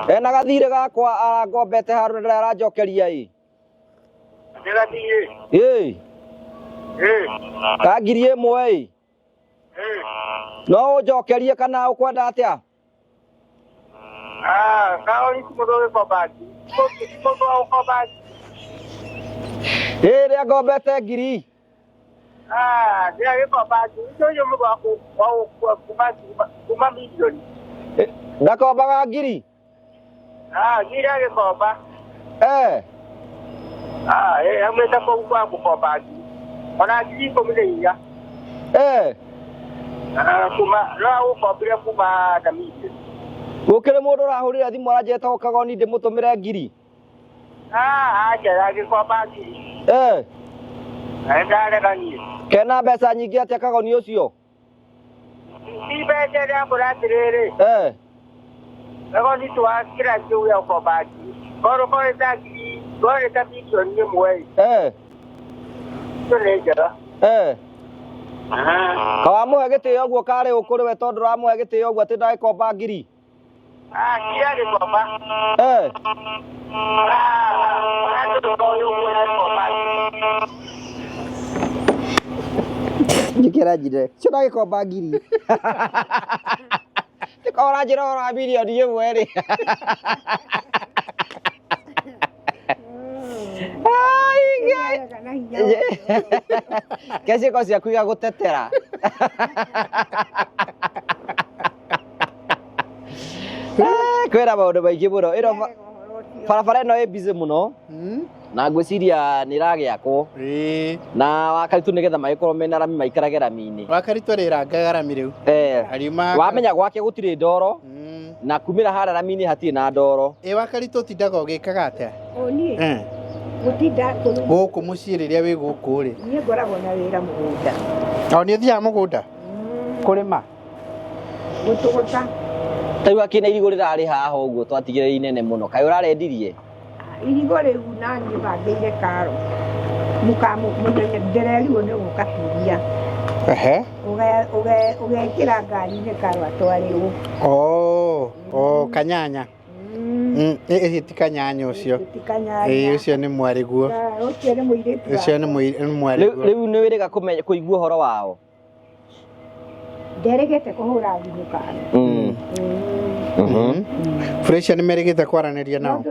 ena gathirĩ gakwa arangombete harũ nĩ aranjokeria ka ngiri ĩmwe no ũnjokerie kana ũkwenda atĩa rĩrĩa ngombete ngiri ndakombaga ngiri gũkĩrĩ mũndũ ũrahũrĩra thimũ aranjĩta Kagoni ndĩmũtũmĩre ngiri kena mbeca nyingĩ atĩa Kagoni ũcio kawamũhe gĩtĩo ũguo karĩ ũkũrĩ we tondũ ũramũhe gĩtĩo ũguo atĩ ndagĩkomba ngiri njĩkĩra njire cio ndagĩkomba ngiri tĩkora njĩra ora mirioni ĩmwe rĩ ke ciĩko ciaku igagũtetera kwera maundu maingi muno ino barabara ino ĩ busy muno na ngwiciria nĩ ĩragiakwo na Wakaritu nigetha magĩkorwo mena rami maikarage rami-inĩ. Wakaritu arĩrangaga rami rĩu wamenya gwake gũtirĩ ndoro na kumĩra harĩa rami-inĩ hatirĩ na ndoro. Wakaritu ũtindaga ũgĩkaga atĩa? Niĩ gũtinda gũkũ mũciĩ rĩrĩa wĩ gũkũ rĩ? Niĩ ngoragwo na wĩra mũgũnda. Nĩ ũthiaga mũgũnda kũrĩma? Gũtũgũta. Rĩu akĩna irigũ rĩrarĩ haha ũguo twatigĩrĩire inene mũno, kaĩ ũrarendirie? Irigũ rĩu naniĩ bangĩire karo mũkamũmenya ndererirwo nĩ gũka kiumia ũgekĩra ngari-inĩ karo atwarĩrwo. Kanyanya ti kanyanya ũcio ũcio nĩ mwarĩguo, ũcio nĩ mwarĩguo. Rĩu nĩ wĩrĩga kũigua ũhoro wao? Nderegete kũhũra thimũ karo. Fresha nĩ merĩgĩte kwaranĩria nao?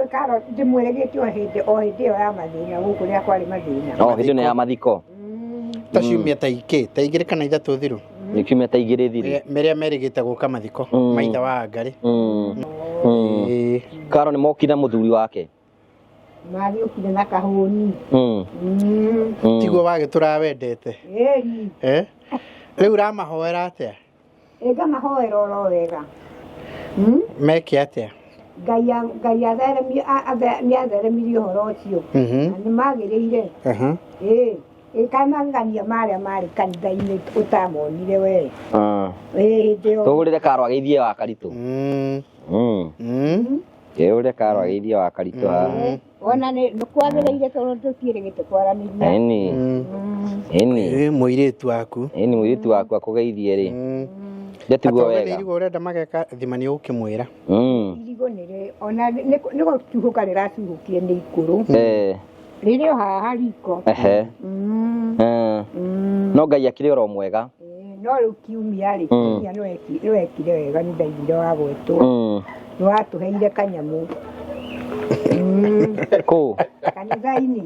Ndĩmwĩrĩgĩte o hĩndĩ ĩyo ya mathĩna gũkũ rĩa kwarĩ mathĩna. Hĩndĩ ĩno ya mathiko ta ciumia ta igĩrĩ kana ithatũ thiru? Nĩ kiumia ta igĩrĩ thiru merĩa merĩgĩte gũka mathiko maitha wa Ngarĩ. Karo nĩ mokire mũthuri wake? Magĩũkire na kahũni. Tiguo wagĩtũra wendete? Rĩu ũramahoera atĩa? Ngamahoera oro wega. Meke atĩa? Ngai nĩ atheremirie ũhoro ũcio na nĩ magĩrĩire. Kaĩ magegania marĩa marĩ kanitha-inĩ ũtamonire we? Tũgũrĩre Karo ageithie Wakaritu. Ũrĩa Karo ageithie Wakaritu haha. Ona nĩ kwagĩrĩire tondũ tũtiĩrĩgĩte kwaranĩria. Mũirĩtu waku mũirĩtu waku akũgeithie rĩ. Ndetigwo wega. Irigũ ũrenda mageka thima nĩ ũkĩmwĩra. Irigũ nĩrĩ ona nĩ gũcuhũka rĩracuhũkire nĩ ikũrũ. Rĩrĩ o haha riko. No Ngai akĩrĩ oro mwega. No rĩu kiumia rĩ kiumia nĩ wekire wega nĩ ndaigire wa gwetwo. Nĩ watũheire kanyamũ. Kũ? Kanitha-inĩ.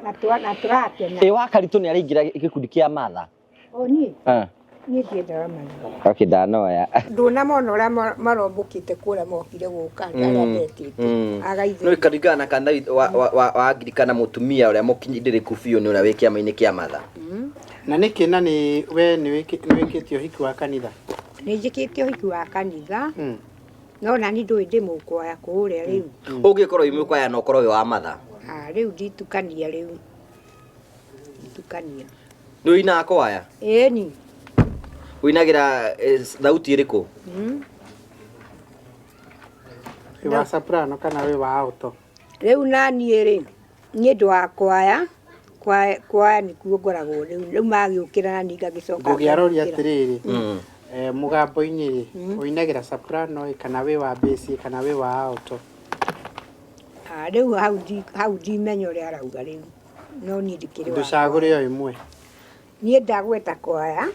Na tũrakena. Wakaritu nĩ araingĩra gĩkundi kĩa matha? Niĩ ndiendaga matha. Okay, ndanoya. Ndũnamona ũrĩa marombũkĩte kũrĩa mokire gũka arĩa metĩte. Agaithia. No ikaringana na kana wangirikana mũtumia ũrĩa mũkinyĩrĩku biũ nĩ ũrĩa wĩ kĩama-inĩ kĩa matha. Na nĩkĩ na we nĩ wĩkĩte ũhiki wa kanitha? Nĩ njĩkĩte ũhiki wa kanitha. No nani ndũĩ ndĩ mũkwaya kũrĩa rĩu. Ũngĩkorwo wĩ mũkwaya na ũkorwo wĩ wa matha? Rĩu nditukania rĩu. Nditukania. Nĩ ũinaga kwaya? Ĩni. Ũinagĩra thauti ĩrĩkũ? Wĩ wa soprano kana wĩ wa alto? Rĩu naniĩ rĩ niĩ ndĩ wa kwaya. Kwaya nĩkuo ngoragwo rĩu magĩũkĩra nani ngagĩcoka. Ngũgĩaroria atĩrĩrĩ mũgambo-inĩ rĩ ũinagĩra soprano kana wĩ wa bass kana wĩ wa alto? Rĩu hau ndimenya ũrĩa arauga rĩu no niĩ ndikĩrĩ wa ndũcagũre o ĩmwe. Niĩ ndagweta kwaya.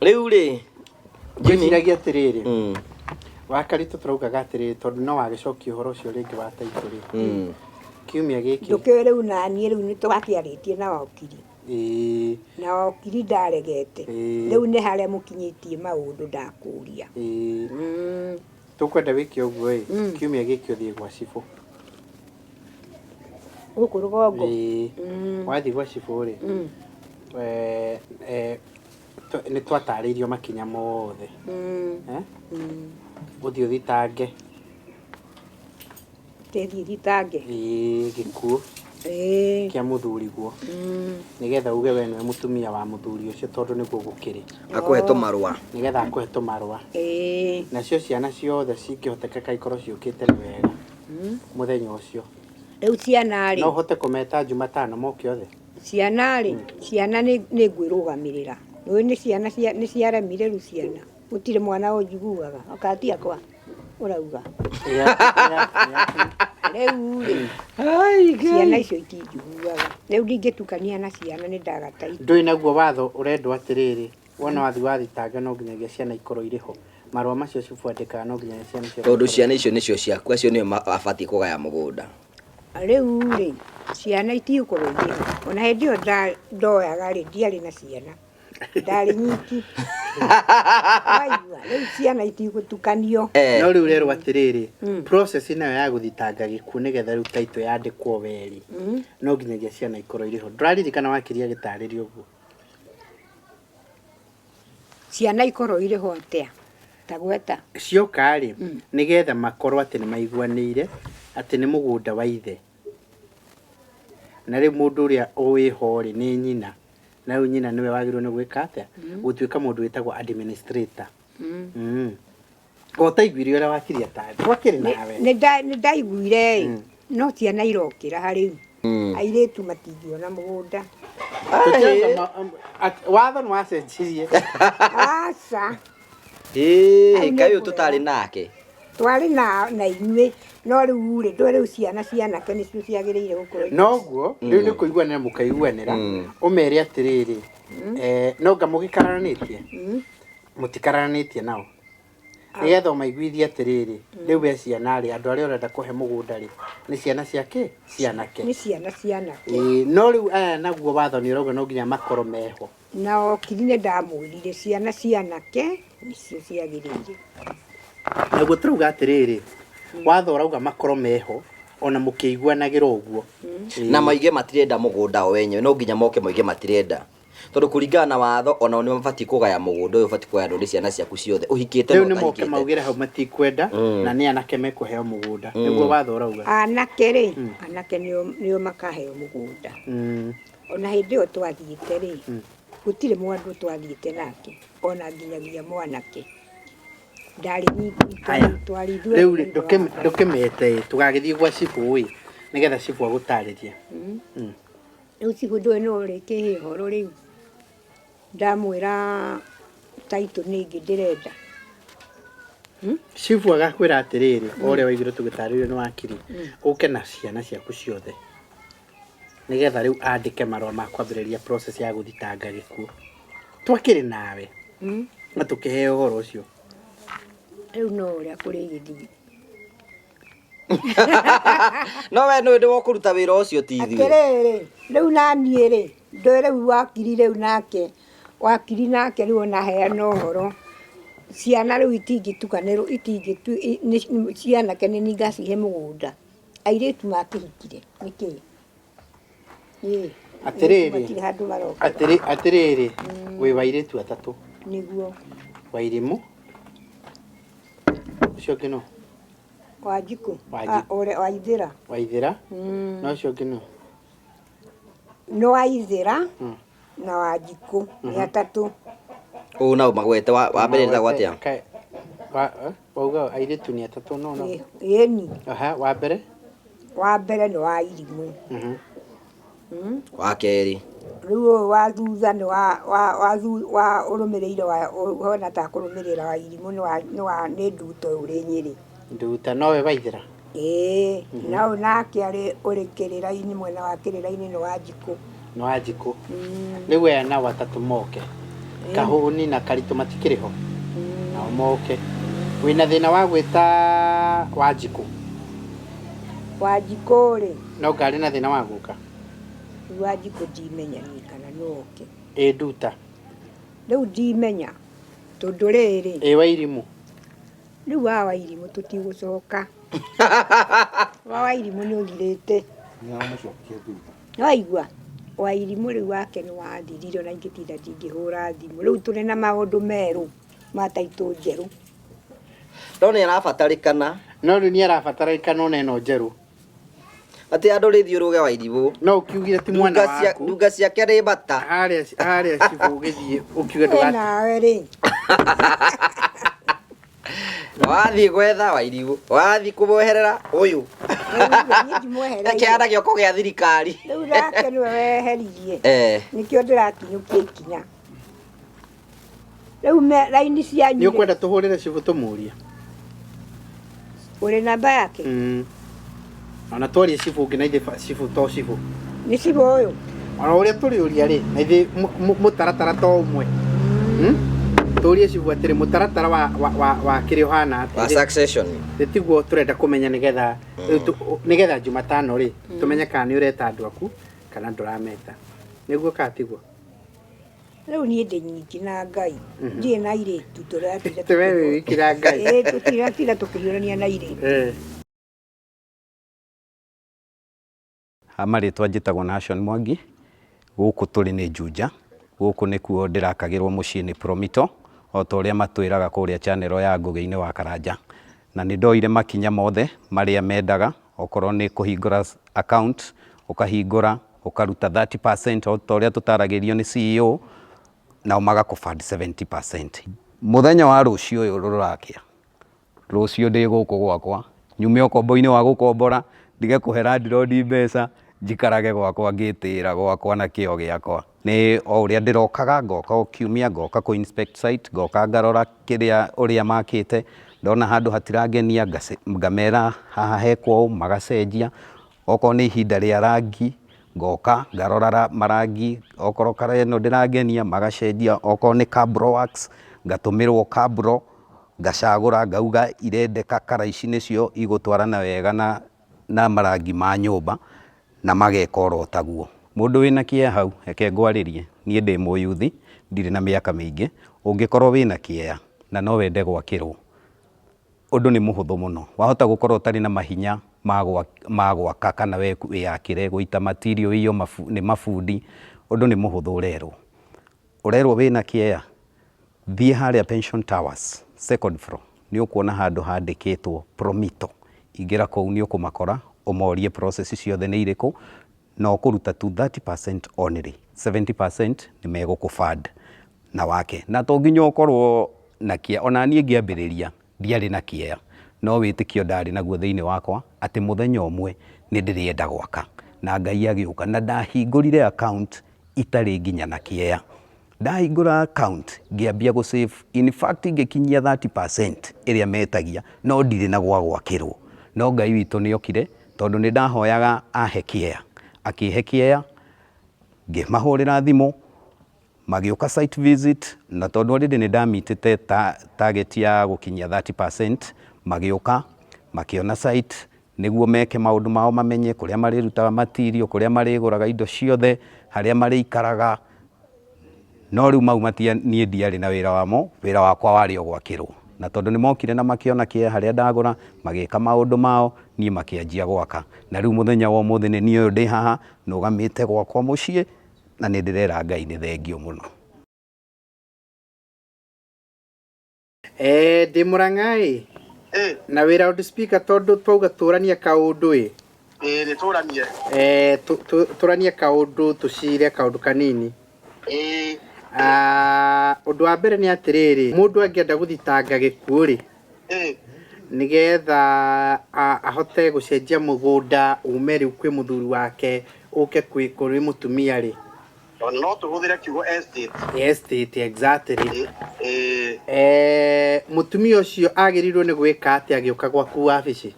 Rĩu rĩ ngwĩciragia atĩrĩrĩ Wakaritu tũraugaga atĩrĩrĩ tondũ no wagĩcokia ũhoro ũcio rĩngĩ wa taitũ rĩ kiumia gĩkĩ ndũkĩũĩ rĩu naniĩ rĩu nĩ twakĩarĩtie na okiri. Na okiri ndaregete rĩu nĩ harĩa mũkinyĩtie maũndũ ndakũria. Tũkwenda wĩke ũguo kiumia gĩkĩ ũthiĩ gwa cibũ gũkũ rũgongo. Wathiĩ gwa cibũ rĩ nĩ twatarĩirio makinya mothe ũthiĩ ũthitange thitange gĩkuũ kĩa mũthuri guo nĩgetha uge we nĩwe mũtumia wa mũthuri ũcio tondũ nĩguo gũkĩrĩ akũhe tũmarũa nĩgetha akũhe tũmarũa nacio ciana ciothe cingĩhotekeka ikorwo ciũkĩte nĩ wega mũthenya ũcio. Rĩu ciana rĩ no ũhote kũmeta Jumatano moke othe? Ciana rĩ ciana nĩ ngwĩrũgamĩrĩra nĩ ciana nĩ ciaremire rĩu ciana gũtirĩ mwana ũnjiguaga akatia kwa ũrauga rĩu rĩ ciana icio itinjiguaga rĩu ndingĩtukania na ciana nĩ ndagataithia. Ndũĩ naguo watho ũrendwo atĩrĩrĩ wona wathitanga no nginyagia ciana ikorwo irĩ ho marũa macio cibuatĩkaga no nginyagia ciana icio tondũ ciana icio nĩcio ciaku acio nĩo abatiĩ kũgaya mũgũnda. Rĩu rĩ ciana itiukorwo irĩ ona hĩndĩ ĩyo ndoyaga-rĩ ndiarĩ na ciana ndarĩ nyiki waigua rĩu ciana itigũtukanio no rĩu rerwo atĩrĩrĩ process nayo ya gũthitanga gĩkuũ nĩgetha rĩu title yandĩkwo weri no nginyagia ciana ikorwo irĩ ho ndũraririkana wakĩria gĩtarĩrio ũguo ciana ikorwo irĩ ho atĩa ta gweta cioka-rĩ nĩgetha makorwo atĩ nĩ maiguanĩire atĩ nĩ mũgũnda wa ithe na rĩu mũndũ ũrĩa wĩho-rĩ nĩ nyina na rĩu nyina nĩwe wagĩrĩirwo nĩ gwĩka atĩa gũtuĩka mũndũ wĩtagwo administrator ũtaiguire ũrĩa wakiria tarĩ twakĩrĩ nawe nĩ ndaiguire no ciana irokĩra harĩ airĩtu matingĩona mũgũnda watho nĩ wacenjirie aca kaĩ tũtarĩ nake twarĩ na inyuĩ no rĩu-rĩ rĩu cianake nĩcio ciagĩrĩire gũkorwo noguo rĩu nĩ kũiguanĩra mũkaiguanĩra ũmere atĩrĩrĩ no nga mũgĩkararanĩtie mũtikararanĩtie nao nĩgetha ũmaiguithie atĩrĩrĩ rĩu we ciana-rĩ andũ arĩa ũrenda kũhe mũgũnda-rĩ nĩ ciana ciake cianake nĩ cianake no rĩu aya naguo watho nĩ ũrauga no nginya makorwo meho na okiri nĩ ndamwĩrire cianake nĩcio ciagĩrĩire naguo tũrauga atĩrĩrĩ watho ũrauga makorwo meho ona mũkĩiguanagĩra ũguo na maige matirenda mũgũnda o wenyewe no nginya moke maige matirenda tondũ kũringana na watho ona nĩ mabatiĩ kũgaya mũgũnda ũyũ ũbatiĩ kũgaya nĩ ciana ciaku ciothe ũhikĩte rĩu nĩ moke maugĩre hau matikwenda na nĩ anake mekũheo mũgũnda nĩguo watho ũrauga anake nĩo makaheo mũgũnda ona hĩndĩ ĩyo twathiĩte-rĩ gũtirĩ mwandu twathiĩte nake ona nginyagia mwanake ndarĩ nyiki rĩu ndũkĩmete tũgagĩthiĩ gwa cibũ-ĩ nĩgetha cibũ agũtarĩrie rĩu cibũ ndũĩ no ũrĩkĩhe ũhoro rĩu ndamwĩra title nĩngĩ ndĩrenda cibũ agakwĩra atĩrĩrĩ ũrĩa waigire tũgĩtarĩrio nĩ wakiri ũke na ciana ciaku ciothe nĩgetha rĩu andĩke marũa ma kwambĩrĩria process ya gũthitanga gĩkuũ twakĩrĩ nawe na tũkĩheo ũhoro ũcio rĩu no ũrĩa kũrĩ gĩthiĩ no we nĩ ndĩ kũruta wĩra ũcio ti ithuĩ atĩrĩrĩ rĩu naniĩ-rĩ ndĩ rĩu wakiri rĩu nake wakiri nake rĩu ona heana ũhoro ciana rĩu itingĩtukanĩrwo cianake nĩ ningacihe mũgũnda airĩtu makĩhikire nĩkĩ atĩrĩrĩ wĩ wairĩtu atatũ nĩguo Wairimu ũcio ũngĩ no Wanjikũ Waithĩra Waithĩra no ũcio ũngĩ no no Waithĩra na Wanjikũ nĩ atatũ ũũ na magwete wa mbere nĩtagwo atĩa wauga airĩtu nĩ atatũ no ĩni wa mbere nĩ Wairimũ wa kerĩ rĩu ũyũ wa thutha nĩ wa ũrũmĩrĩire hona ta kũrũmĩrĩra Wairimũ nĩ Nduta ũrĩ Nyĩrĩ Nduta nowe Waithĩra na nake arĩ ũrĩ Kĩrĩra-inĩ mwena wa Kĩrĩra-inĩ nĩ Wanjikũ rĩu aya nao atatũ moke Kahũni na Karitũ matikĩrĩ ho nao moke wĩna thĩna wa gwĩta Wanjikũ-rĩ no ngarĩ na thĩna wa gũka Wanjikũ ndimenya ni kana no oke Nduta rĩu ndimenya tondũ rĩrĩ Wairimũ rĩu wa Wairimũ tũtigũcoka wa Wairimũ nĩ ũgirĩte waigua Wairimũ rĩu wake nĩ wathirire ona ingĩtinda ndingĩhũra thimũ rĩu tũrĩ na maũndũ merũ ma title njerũ no nĩ arabatarĩkana no rĩu nĩ arabatarĩkana ona ĩno njerũ atĩ andũ rĩthiĩ ũrũge Wairimu no ũkiugire ti mwana waku ndunga ciake nĩ mbata harĩa cibũ ũgĩthiĩ ũkiuge ndũgati nawe-rĩ wathiĩ gwetha Wairimu wathiĩ kũmweherera ũyũ kĩana gĩoko gĩa thirikari rĩu nake nĩwe weheririe nĩkĩo ndĩrakinyũkia ikinya rĩu raini cianyu nĩ ũkwenda tũhũrĩre cibũ tũmũrie ũrĩ namba yake ona twarie cibũ ũngĩ na ithe cibũ to cibũ nĩ cibũ ũyũ ona ũrĩa tũrĩũria-rĩ na ithe mũtaratara to ũmwe turie cibwatire mutaratara wa kiri hana wa succession tiguo turenda kumenya nigetha Jumatano ri tumenye kana ni ureta andu aku kana ndurameta niguo ka tiguo riu ni ndi nyingi na Ngai ndie na iritu turatira wewe wikira Ngai turatira tukiriorania na iritu Amaritwa njitagwo Nation Mwangi guku turi ni Juja guku nikuo ndirakagirwo mucii ni Promito o ta uria matwiraga kuria channel ya Ngugi-ini wa Karanja na ni ndoire makinya mothe maria mendaga okorwo ni kuhingura account ukahingura ukaruta 30% o ta uria tutaragirio ni CEO na magakufund 70%. Muthenya wa rucio uyu rurakia rucio ndi guku gwakwa nyume ukombo-ini wa gukombora ndige kuhe landlord mbeca njikarage gwakwa ngitira gwakwa na kio giakwa ni o uria ndirokaga ngoka ukiumia ngoka ku inspect site ngoka ngarora kiria uria makite ndona handu hatirangenia ngamera haha hekwo magacenjia oko ni ihinda ria rangi ngoka ngarora marangi okoro kareno ndirangenia magacenjia oko ni cabro works ngatumirwo cabro ngacagura ngauga irendeka kara ici nicio igutwarana wega na marangi ma nyumba na mageka oro taguo mundu wina kie hau eke ngwaririe nie ndi muyuthi ndire na miaka mingi ungikorwo wina kie na no wende gwakirwo undu ni muhuthu muno wahota gukorwo tari na mahinya magwaka kana we yakire guita material iyo ni mafundi undu ni muhuthu urerwo wina kie thie haria Pension Towers second floor ni ukuona handu handikitwo Promito ingira kou ni ukumakora umorie process ciothe ni iriku no kuruta tu 30% only 70% ni megukufund na wake na to nginya ukorwo na kia ona nie ngiambiriria ndiari na kia no witikio ndari naguo thiini wakwa ati muthenya umwe ni ndirienda gwaka na Ngai agiuka na ndahingurire account itari nginya na kia ndahingura account ngiambia gu save in fact ngikinyia 30% iria metagia no ndire na gwakirwo no Ngai witu ni okire tondu ni ndahoyaga ahekia akihekia ngimahurira thimu magioka site visit na tondu already ni ndamitite target ya gukinyia 30% magioka makiona site niguo meke maundu mao mamenye kuria marirutaga material kuria mariguraga indo ciothe haria marikaraga no riu mau matia nie ndiari na wira wamo wira wakwa wari o gwakirwo na tondu ni mokire na makiona kie haria ndagura magika maundu mao nie makianjia gwaka na riu muthenya wa muthi ni nie ndi haha nugamite gwakwa mucii na ni ndirera Ngai ni thengio muno ndi Murangai na wira udi speaker tondu twauga turania kaundu ni turanie turania kaundu tucire kaundu kanini undu wa mbere ni atiriri mundu angienda guthitanga gikuo ri nigetha ahote gucenjia mugunda ume riu kwi muthuri wake uke kuri mutumia ri no tuhuthire kiugo estate exactly mutumia ucio agirirwo ni gwika ati agioka gwaku wabici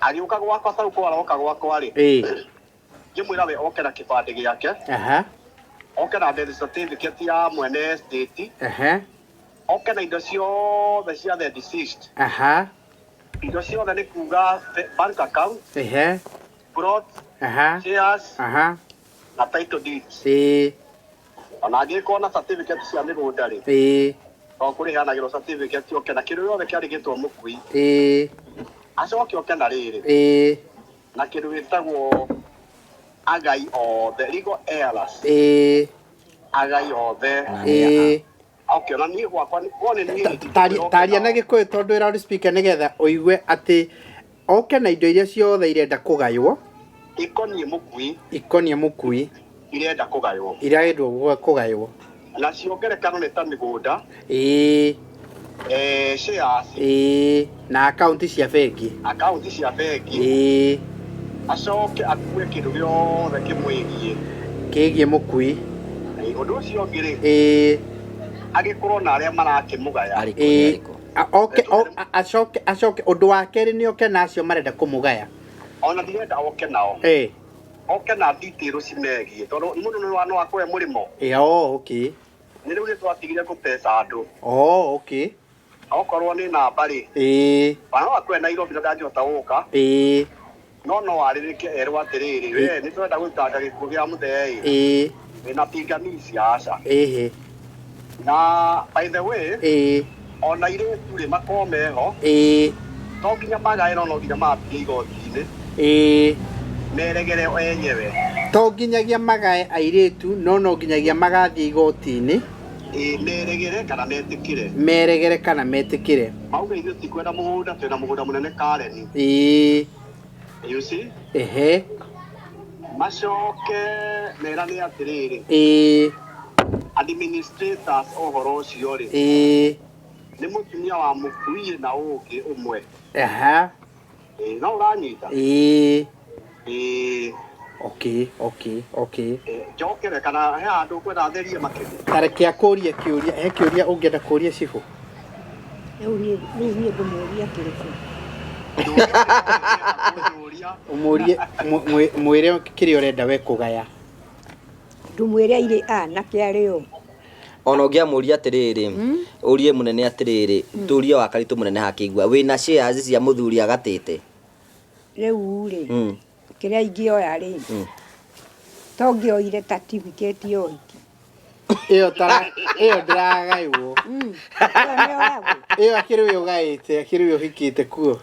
agiuka gwakwa sau kwa aroka gwakwa ri ngimwira we oke na kibande giake oke na death certificate ya mwene estate oke na indo ciothe cia the deceased indo ciothe ni kuga bank account plot shares na title deeds ona angĩkorwo na certificate cia mĩgũnda rĩ o kũrĩhanagĩrwo certificate oke na kĩndũ gĩothe kĩandĩkĩtwo mũkui acoke oke na rĩrĩ na kĩndũ gĩtagwo agai othe legal heirs agai othe okay na niĩ gwakwa wone niĩ taria na gĩkũyũ tondũ ĩra speaker nĩgetha ũigue atĩ oke na indo iria ciothe irenda kũgaywo ikonie mũkui irenda kũgaywo irendwo kũgaywo na ciongerekano nĩ ta mĩgũnda shares na akaunti cia bengi acoke akue kĩndũ gĩothe kĩmwĩgie kĩgie mũkui ũndũ ũcio ũngĩ rĩ agĩkorwo na arĩa marakĩmũgaya acoke ũndũ wa kerĩ nĩ oke nacio marenda kũmũgaya ona ndirenda oke nao oke na detail cimegie tondũ mũndũ no akũhe mũrĩmo okay nä rä u nä twatigire gå teca andå okay okorwo nä namba rä bana wakwe Nairobi na ndangĩhota gũka no warä rä ke erwo atä rä rä we nä twenda gå itanga gä kuo gä a må thee wä na pingamizi aca na by the way ona irä tu rä makorwo meho to nginya magaä no nginya mambie igoti-inä meregere enyewe to nginyagia magae airĩtu no nginyagia magathiĩ igoti-inĩ meregere kana metĩkĩre mauga ithuĩ tikwenda mũgũnda twĩna mũgũnda mũnene Karen you see macoke merane atĩrĩrĩ administrators ũhoro ũcio rĩ nĩ mũtumia wa mũkuie na ũngĩ ũmwe no ũranyita okay njokere kana he handũ kwenda therie makĩria tareke akũrie kĩũria he kĩũria ũngĩenda kũria cibũ rĩu niĩ ngũmũria kĩrĩkũ ũmũrie mwĩre kĩrĩa ũrenda we kũgaya ndũmwĩre irĩ anake arĩ o ona ũngĩamũria atĩrĩrĩ ũrie mũnene atĩrĩrĩ tũrie wakaritũ mũnene hakĩigua wĩna shares cia mũthuri agatĩte rĩu rĩ kĩrĩa ingĩoya rĩ to ngĩoire certificate ya ũhiki ĩyo ndĩragaywo ĩyo akĩrĩ we ũgaĩte akĩrĩ we ũhikĩte kuo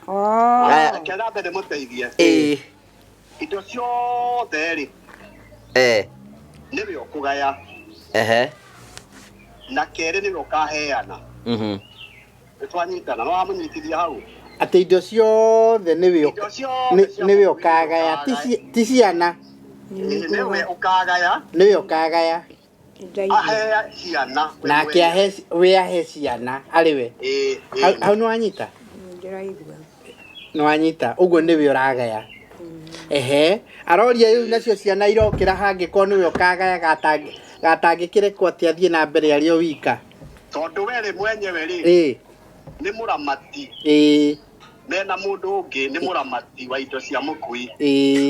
kĩana mbere mũteithie indo ciothe rĩ nĩwe ũkũgaya na kerĩ nĩwe ũkaheana nĩtwanyitana no wamũnyitithia hau atĩ indo ciothe nĩwe ũkagaya ti ciana nĩwe ũkagaya ahea ciana nake we ahe ciana arĩ we hau nĩwanyita nĩwanyita ũguo nĩwe ũragaya aroria rĩu nacio ciana irokĩra hangĩkorwo nĩwe ũkagaya gatangĩkĩrekwo atĩ athiĩ na mbere arĩ o wika tondũ we rĩ mwenyewe rĩ nĩ mũramati mena mũndũ ũngĩ nĩ mũramati wa indo cia mũkui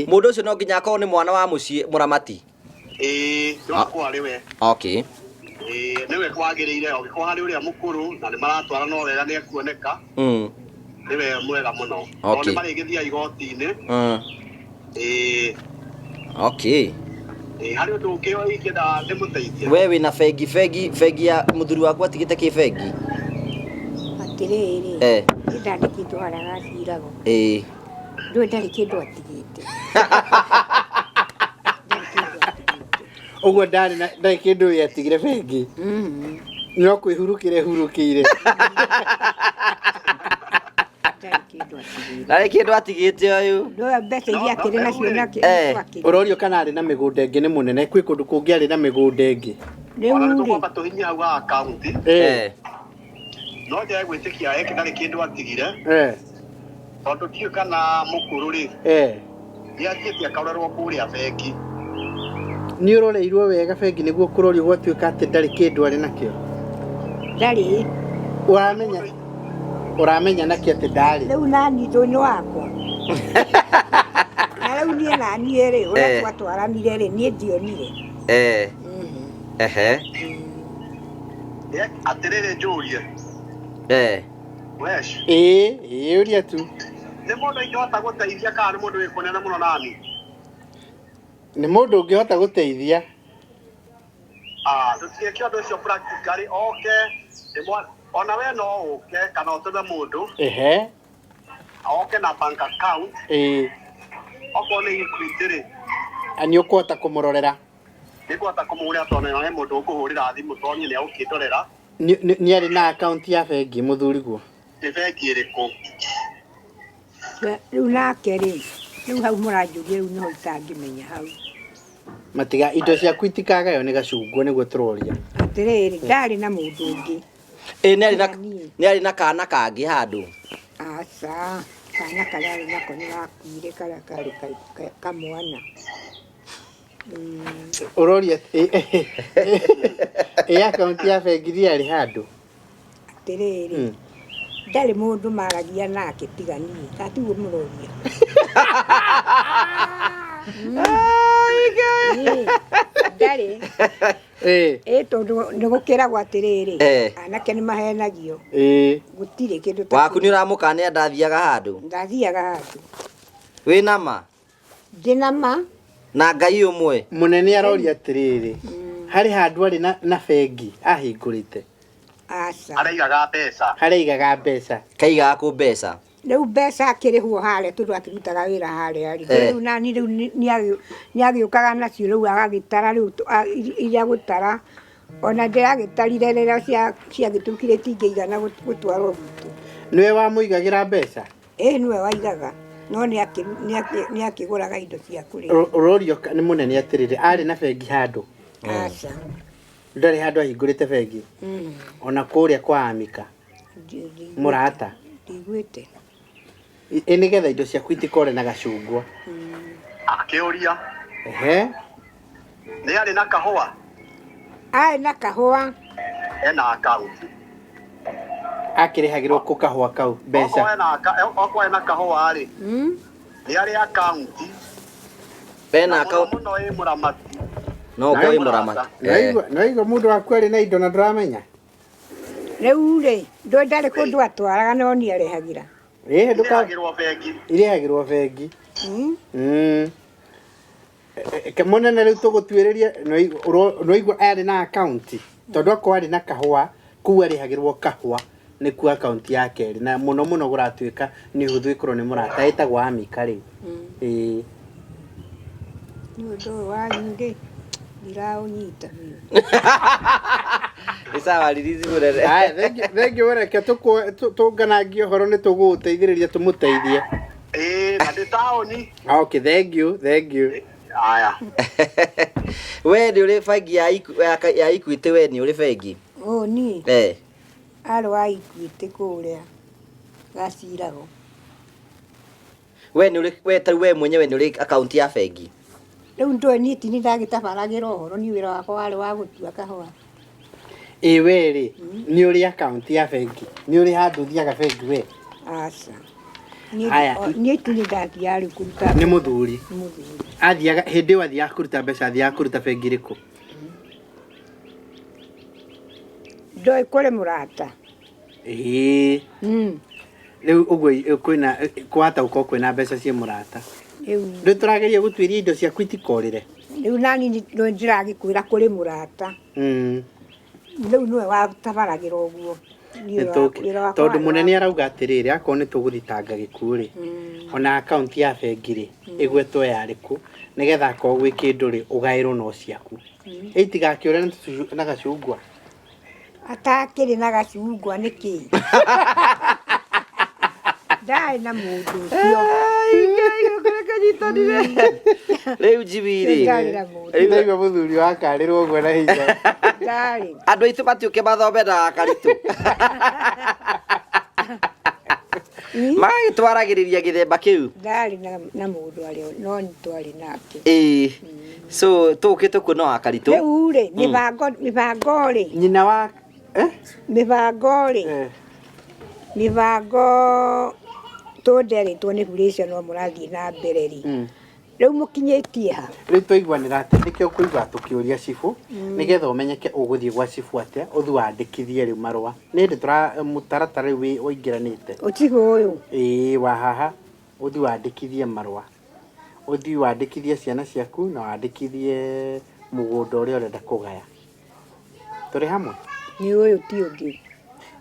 mũndũ ũcio no nginya akorwo nĩ mwana wa mũciĩ mũramati nĩwakwa rĩ we nĩwe kwagĩrĩire ũngĩkorwo harĩ ũrĩa mũkũrũ na nĩ maratwara no wega nĩ ekuoneka nĩwe mwega mũno no nĩ marĩgĩthia igoti-inĩ harĩ ũndũ ũngĩ ingĩenda ndĩmũteithie we wĩna bengi ya mũthuri waku atigĩte kĩ bengi atĩrĩrĩ ndandĩkĩtwo harĩa gaciragwo ndũĩ ndarĩ kĩndũ atigĩte ũguo ndarĩ kĩndũ we atigire bengi no kwĩhurũkĩra hurũkĩire ndarĩ kĩndũ atigĩte ũyũ ndũĩ mbeca iria akĩrĩ nacio nake ũrorio kana arĩ na mĩgũnda ĩngĩ nĩ mũnene kwĩ kũndũ kũngĩ arĩ na mĩgũnda ĩngĩ ona nĩtũkwamba tũhinyie hau ha akaunti no njage gwĩtĩkia ndarĩ kĩndũ atigire tondũ ndiũĩ kana mũkũrũ rĩ nĩathiĩte akarorerwo kũrĩa bengi nĩ ũroreirwo wega bengi nĩguo kũrorio gwatuĩka atĩ ndarĩ kĩndũ arĩ nakĩo ndarĩ ũramenya nakĩ atĩ ndarĩ rĩu nani thũinĩ wakwa na rĩu niĩ naniĩ rĩ ũrĩa twatwaranire rĩ niĩ ndionire atĩrĩrĩ njũrie ũria tu nĩ mũndũ ingĩhota gũteithia kana nĩ mũndũ wĩ kũnene mũno nani nĩ mũndũ ũngĩhota gũteithia tũtigĩke ũndũ ũcio practically ona we no ũke kana ũtũme mũndũ oke na bank account okorwo nĩ Equity rĩ nĩ ũkũhota kũmũrorera nĩngũhota kũmũhũrĩra tondũ he mũndũ ũkũhũrĩra thimũ tondũ niĩ nĩ agũkĩndorera nĩ arĩ na akaunti ya bengi mũthuriguo nĩ bengi ĩrĩkũ rĩu nake rĩ rĩu hau mũranjũria rĩu nĩho itangĩmenya hau matiga indo ciaku itikagayo nĩ gacunguo nĩguo tũroria atĩrĩrĩ ndarĩ na mũndũ ũngĩ nĩ arĩ na kana kangĩ handũ aca kana karĩa arĩ nako nĩ gakuire karĩa karĩ kamwana ũroria akaunti ya bengi arĩ handũ atĩrĩrĩ ndarĩ mũndũ maragia nake tiga niĩ tatiguo mũroria Ndari. Tondu nigukiragwo atiriri. Anake ni mahenagio. Gutire kindu ta. Waku ni uramukania ndathiaga handu. Ndathiaga handu. Wina ma? Ndina ma. Na Ngai umwe. Munene aroria atiriri. Hari handu ari na bengi ahingurite. Asa. Araigaga mbeca. Haraigaga mbeca. Kaigaga ku mbeca. Riu mbeca akirihwo hare tundu akirutaga wira hare ari. Riu nani riu niagiukaga nacio riu agagitara riu iria gutara ona ndiragitarire rira ciagitukire tingeigana gutwarwo gutu. Niwe wamuigagira mbeca? Niwe waigaga. No niakiguraga indo cia kuria. Urorio ni munene atiriri ari na bengi handu. Aca. Ndari handu ahingurite bengi. Ona kuria kwa Amika. Murata. Ndigwite. Nigetha indo ciaku itikore na gacungwa. Akiuria. Ni ari na kahua. Ai na kahua. Ena account. Akirihagirwo ku kahua kau mbeca. Okwa ena kahua ari. Ni ari account. Bena account. No e muramati. No ko muramati. Noigo mundu waku ari na indo na ndramenya. Riu ri ndari kundu atwaraga no ni arehagira. Irihagirwo bengi. Irihagirwo bengi. Munene riu tugutwiriria noigo ari na account. Tondu akwa ari na kahua ku arihagirwo kahua ni ku account yake ri na muno guratuika ni huthu ikorwo ni murata etagwo Amika ri. Ni undu wa nge ndiraũnyita Isawa ririzi murere. Thank you reke tũnganangie horo ni tũgũteithĩrĩria tũmũteithie. Na ndĩ taũni. Okay, thank you. Aya. We ndi uri bengi ya Equity we ni uri bengi? Ni. Aro wa Equity kuria. Gacirago. We ni uri we mwenyewe ni uri account ya bengi? Riu ndoniti ni ndagitabaragĩra ũhoro ni wĩra wakwa warĩ wa gũtua kahũa. We ri ni uri account ya bengi ni uri handu thiaga bengi we? Aca. Ni tu ni ndathiaga rĩu kũruta. Ni muthuri athiaga hindi ĩyo athiaga kũruta mbeca athiaga kũruta bengi rĩkũ? Ndoi kũrĩ mũrata. Riu ũguo kwĩna kwata uko kwĩna mbeca cia mũrata. Riu tũrageria gũtuĩria indo ciaku itikorire. Riu nani ndĩragĩkwĩra kũrĩ mũrata. Riu niwe watabaragĩra ũguo. Tondu munene arauga atiriri akorwo ni tũgũthitanga gĩkuũ ri ona account ya bengi ri ĩgwetwo yarĩku nigetha akorwo gwĩ kĩndũ ri ũgaĩrwo no ciaku itigakĩũre na gacungwa. Atakĩrĩ na gacungwa nĩkĩ? Ndai na mũndũ ũcio. Riu jibiri. Ndaigua mũthuri wakarĩrwo ũguo na hinya. Andũ aitũ matiũke mathomera akaritu. Magĩtwaragĩrĩria gĩthemba kĩu. Ndarĩ na mũndũ arĩ no nĩtwarĩ nake. So tũkĩte kuona akaritu. Rĩu rĩ mĩbango rĩ. Nyina wa mĩbango rĩ. Mĩbango tũnderetwo nĩ Fuliza no mũrathiĩ na mbere rĩ. Riu mukinyĩtie ha. Riu tũiguanĩra atĩ nĩkĩo kũigua tũkĩũria cibu nĩgetha ũmenyeke ũgũthiĩ gwa cibu atĩa ũthiĩ wandĩkithie rĩu marũa. Nĩ hĩndĩ mũtaratara rĩu ũingĩranĩte. Ũtigo ũyũ. Wa haha ũthiĩ wandĩkithie marũa. Ũthiĩ wandĩkithie ciana ciaku na wandĩkithie mũgũnda ũrĩa ũrenda kũgaya. Tũrĩ hamwe? Nĩ ũyũ ti ũngĩ.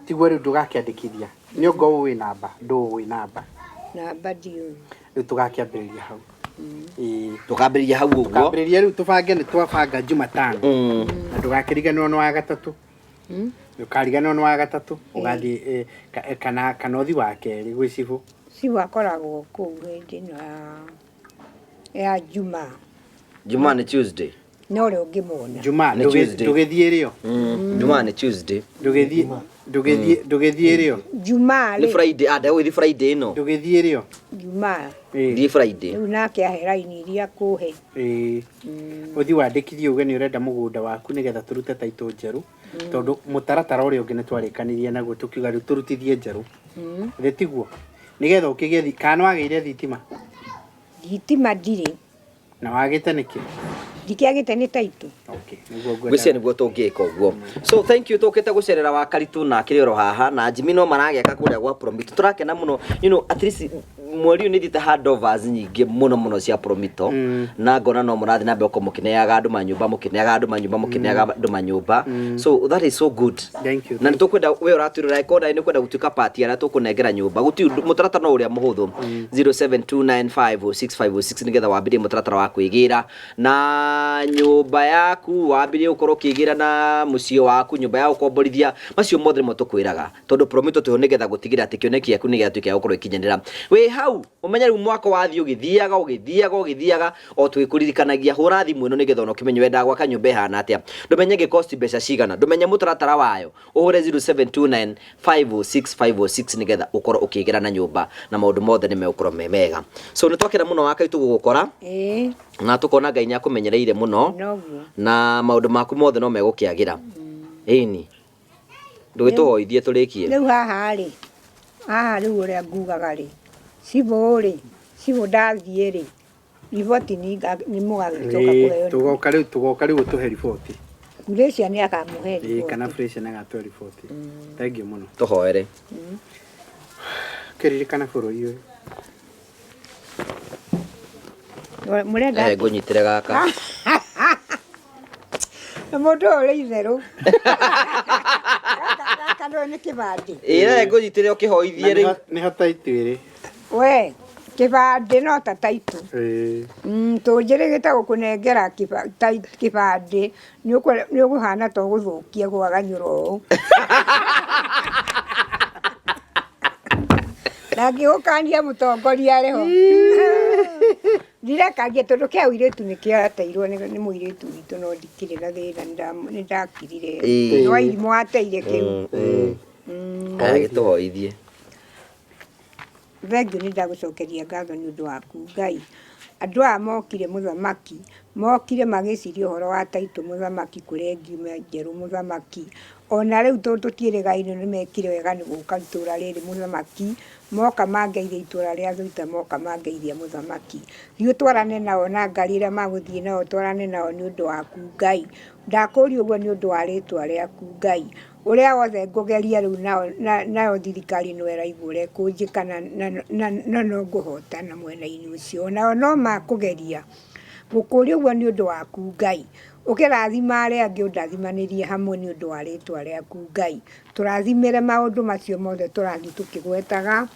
Tiguo rĩu ndũgakĩandĩkithia. Nĩ ũngĩ ũĩ namba, ndũĩ namba. Namba ndiũĩ. Rĩu tũgakĩambĩrĩria hau. Tukambĩrĩria hau ũguo. Tukambĩrĩria rĩu tũbange nĩ twabanga Jumatano. Na ndũgakĩriganĩrwo nĩ wa gatatũ. Ndũkariganĩrwo nĩ wa gatatũ ũgathiĩ kana ũthi wa kerĩ gwĩ cibu. Cibu akoragwo kũu hĩndĩ ya Juma. Juma nĩ Tuesday. No rĩu ngĩmona. Juma ndũgĩthiĩ rĩo. Juma nĩ Tuesday. Ndũgĩthiĩ rĩo. Juma nĩ Friday nĩ Friday no. Ndũgĩthiĩ rĩo. Juma. Nĩ Friday. Rĩu nake ahe raini iria kũhe. Ũthi wandĩkithie uge nĩ ũrenda mũgũnda waku nĩgetha tũrute taitũ njerũ tondũ mũtaratara ũrĩa ũngĩ nĩ twarĩkanĩrie naguo tũkiuga rĩu tũrutithie njerũ. Thĩ tiguo nĩgetha ũkĩgĩe kana wagĩire thitima. Thitima ndirĩ. Na wagĩte nĩkĩ? ndikiagite ni taitu. Okay. Gwĩciria nĩguo tũngĩka ũguo. So thank you tũkĩte gũcerera wa Karitũ na kĩrĩro haha na Jimmy no marageka kũrĩa gwa Promito. Tũrakena mũno, you know, at least mweri ũyũ nĩ thite handovers nyingĩ mũno cia Promito na ngona no mũrathi na mbeko mũkineaga andũ manyũmba so that is so good. Thank you. Na nĩtũkwenda we ũratwĩra record nĩ kwenda gũtuĩka party ara tũkũnengera nyũmba gũtirĩ mũtaratara no ũrĩa mũhũthũ 0729506506 nĩgetha wambĩrĩrie mũtaratara wa kwĩgĩra na nyũmba yaku wambĩrĩrie gũkorwo ũkĩgĩra na mũciĩ waku nyũmba ya gũkomborithia macio mothe nĩmo tũkwĩraga tondũ Promito tũho nĩgetha gũtigĩra atĩ kĩoneki gĩaku nĩgĩatuĩka gũkorwo ikinyanĩra wĩ hau ũmenye rĩu mwaka wathiĩ ũgĩthiaga o twĩkũririkanagia hũra thimũ ĩno nĩgetha ona ũkĩmenye wendaga gwaka nyũmba ĩhana atĩa ndũmenye gĩkosti mbeca cigana ndũmenye mũtaratara wayo ũhũre 0729506506 nĩgetha ũkorwo ũkĩgĩra na nyũmba na maũndũ mothe nĩmegũkorwo me mega so nĩtwakena mũno wa Kaitũ gũgũkora na tũkona Ngai nĩakũmenyereire mũno na maũndũ maku mothe no megũkĩagĩra ĩni ndũgĩtũhoithie tũrĩkie rĩu haha rĩu ũrĩa ngugaga rĩ cibũ ndathiĩ rĩ riboti nĩ mũgagĩcoka kũheo tugoka rĩu ũtũhe riboti Gracia nĩ akamũhe riboti kana Gracia nĩ agatũhe riboti thank you mũno tũhoere kĩririkana bũrũri ũyũ mũrenda ngũnyitĩre gaka mũndũ ũrĩ itherũ gaka nĩ kĩbandĩ ngũnyitĩre ũkĩhoithie rĩu nĩho taitũ ĩrĩ we kĩbandĩ no ta taitũ tũnjĩrĩgĩte gũkũnengera kĩbandĩ nĩ ũkũhana to gũthũkia gwaganyũra ũũ na ngĩgũkania mũtongoria arĩho ndirekangia tondũ kĩa ũirĩtu nĩkĩateirwo nĩ mũirĩtu witũ no ndikĩrĩ na thĩna nĩndakirire no irimũ ateire kĩu agĩtũhoithie thengiũ nĩndagũcokeria ngatho nĩ ũndũ waku Ngai andũ aya mokire mũthamaki mokire magĩciria ũhoro wa taitũ mũthamaki kũrĩa ngiuma njerũ mũthamaki ona rĩu tũtiĩrĩgaine nĩmekire wega nĩ gũka itũra rĩrĩ mũthamaki moka mangeithia itũra rĩa Thũita moka mangeithia mũthamaki thiĩ twarane nao na ngari ĩrĩa magũthiĩ nao twarane nao nĩ ũndũ waku Ngai ndakũria ũguo nĩ ũndũ wa rĩtwa rĩaku Ngai ũrĩa wothe ngũgeria rĩu nayo thirikari no ĩraigua ũrĩa ĩkũnjĩka na no ngũhotana mwena-inĩ ũcio onao no makũgeria gũkũria ũguo nĩ ũndũ waku Ngai ũkĩrathima arĩa angĩ ũndathimanĩrie hamwe nĩ ũndũ wa rĩtwa rĩaku Ngai tũrathimĩre maũndũ macio mothe tũrathiĩ tũkĩgwetaga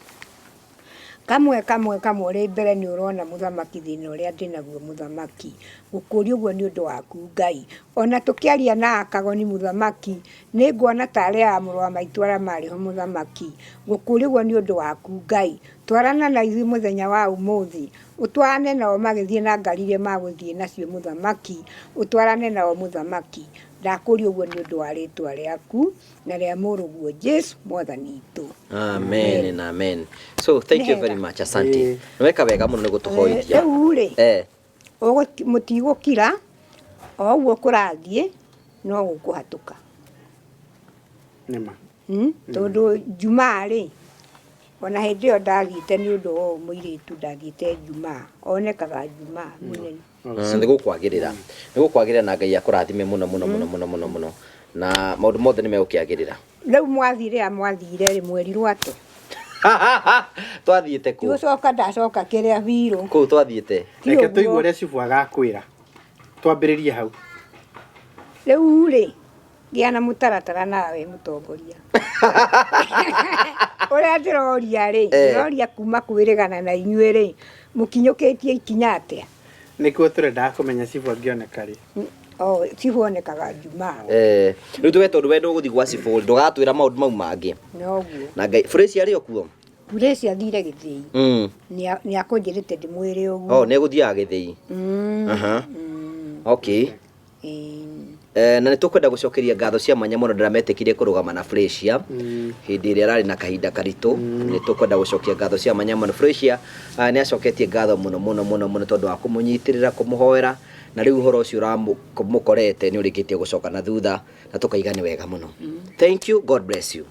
kamwe ũrĩ mbere nĩ ũrona mũthamaki thĩna ũrĩa ndĩnaguo mũthamaki gũkũria ũguo nĩ ũndũ waku Ngai ona tũkĩaria na akagoni mũthamaki nĩ nguona ta arĩa mũrũ wa maitũ arĩa marĩho mũthamaki gũkũria ũguo nĩ ũndũ waku Ngai twarana na ithuĩ mũthenya wa ũmũthĩ ũtwarane nao magĩthiĩ na ngari iria magũthiĩ nacio mũthamaki ũtwarane nao mũthamaki ndakũria ũguo nĩ ũndũ wa rĩtwa rĩaku na rĩa mũrũguo Jesu mwathani witũ amen and amen so thank you very much asante weka wega mũno nĩ gũtũhoithia rĩu rĩ mũtigũkira o ũguo kũrathiĩ no gũkũhatũka nĩma tondũ Jumaa rĩ ona hĩndĩ ĩyo ndathiĩte nĩ ũndũ wa mũirĩtu ndathiĩte Jumaa onekaga Jumaa mũnene nĩgũkwagĩrĩra na Ngai akũrathime mũno na maũndũ mothe nĩmegũkĩagĩrĩra rĩu mwathire mwathire rĩ mweri Rwatũ twathiĩte kũ tũcoka ndacoka kĩrĩa virũ kũ twathiĩte reke tũigue ũrĩa cibu agakwĩra twambĩrĩrie hau rĩu rĩ gĩa na mũtaratara nawe mũtongoria ũrĩa ndĩroria rĩ ndĩroria kuma kwĩrĩgana na inyuĩ rĩ mũkinyũkĩtie ikinya atĩa nĩkuo tũrendaga kũmenya cibu angĩoneka rĩ cibu onekaga Jumaa rĩu tuge tondũ we ndũgũthiĩ gwa cibu ndũgatwĩra maũndũ mau mangĩ noguo na Ngai Fraser arĩ okuo Fraser athire Gĩthĩi nĩ akũnjĩrĩte ndĩmwĩre ũguo nĩ egũthiaga Gĩthĩi okay na nĩtũkwenda gũcokeria ngatho cia mwanya mũno ndĩrametĩkirie kũrũgama na Fraser hĩndĩ ĩrĩa ararĩ na kahinda karitũ nĩtũkwenda gũcokia ngatho cia mwanya mũno Fraser nĩacoketie ngatho mũno tondũ wa kũmũnyitĩrĩra kũmũhoera na rĩu ũhoro ũcio ũramũkorete nĩ ũrĩkĩtie gũcoka na thutha na tũkaiga nĩ wega mũno thank you God bless you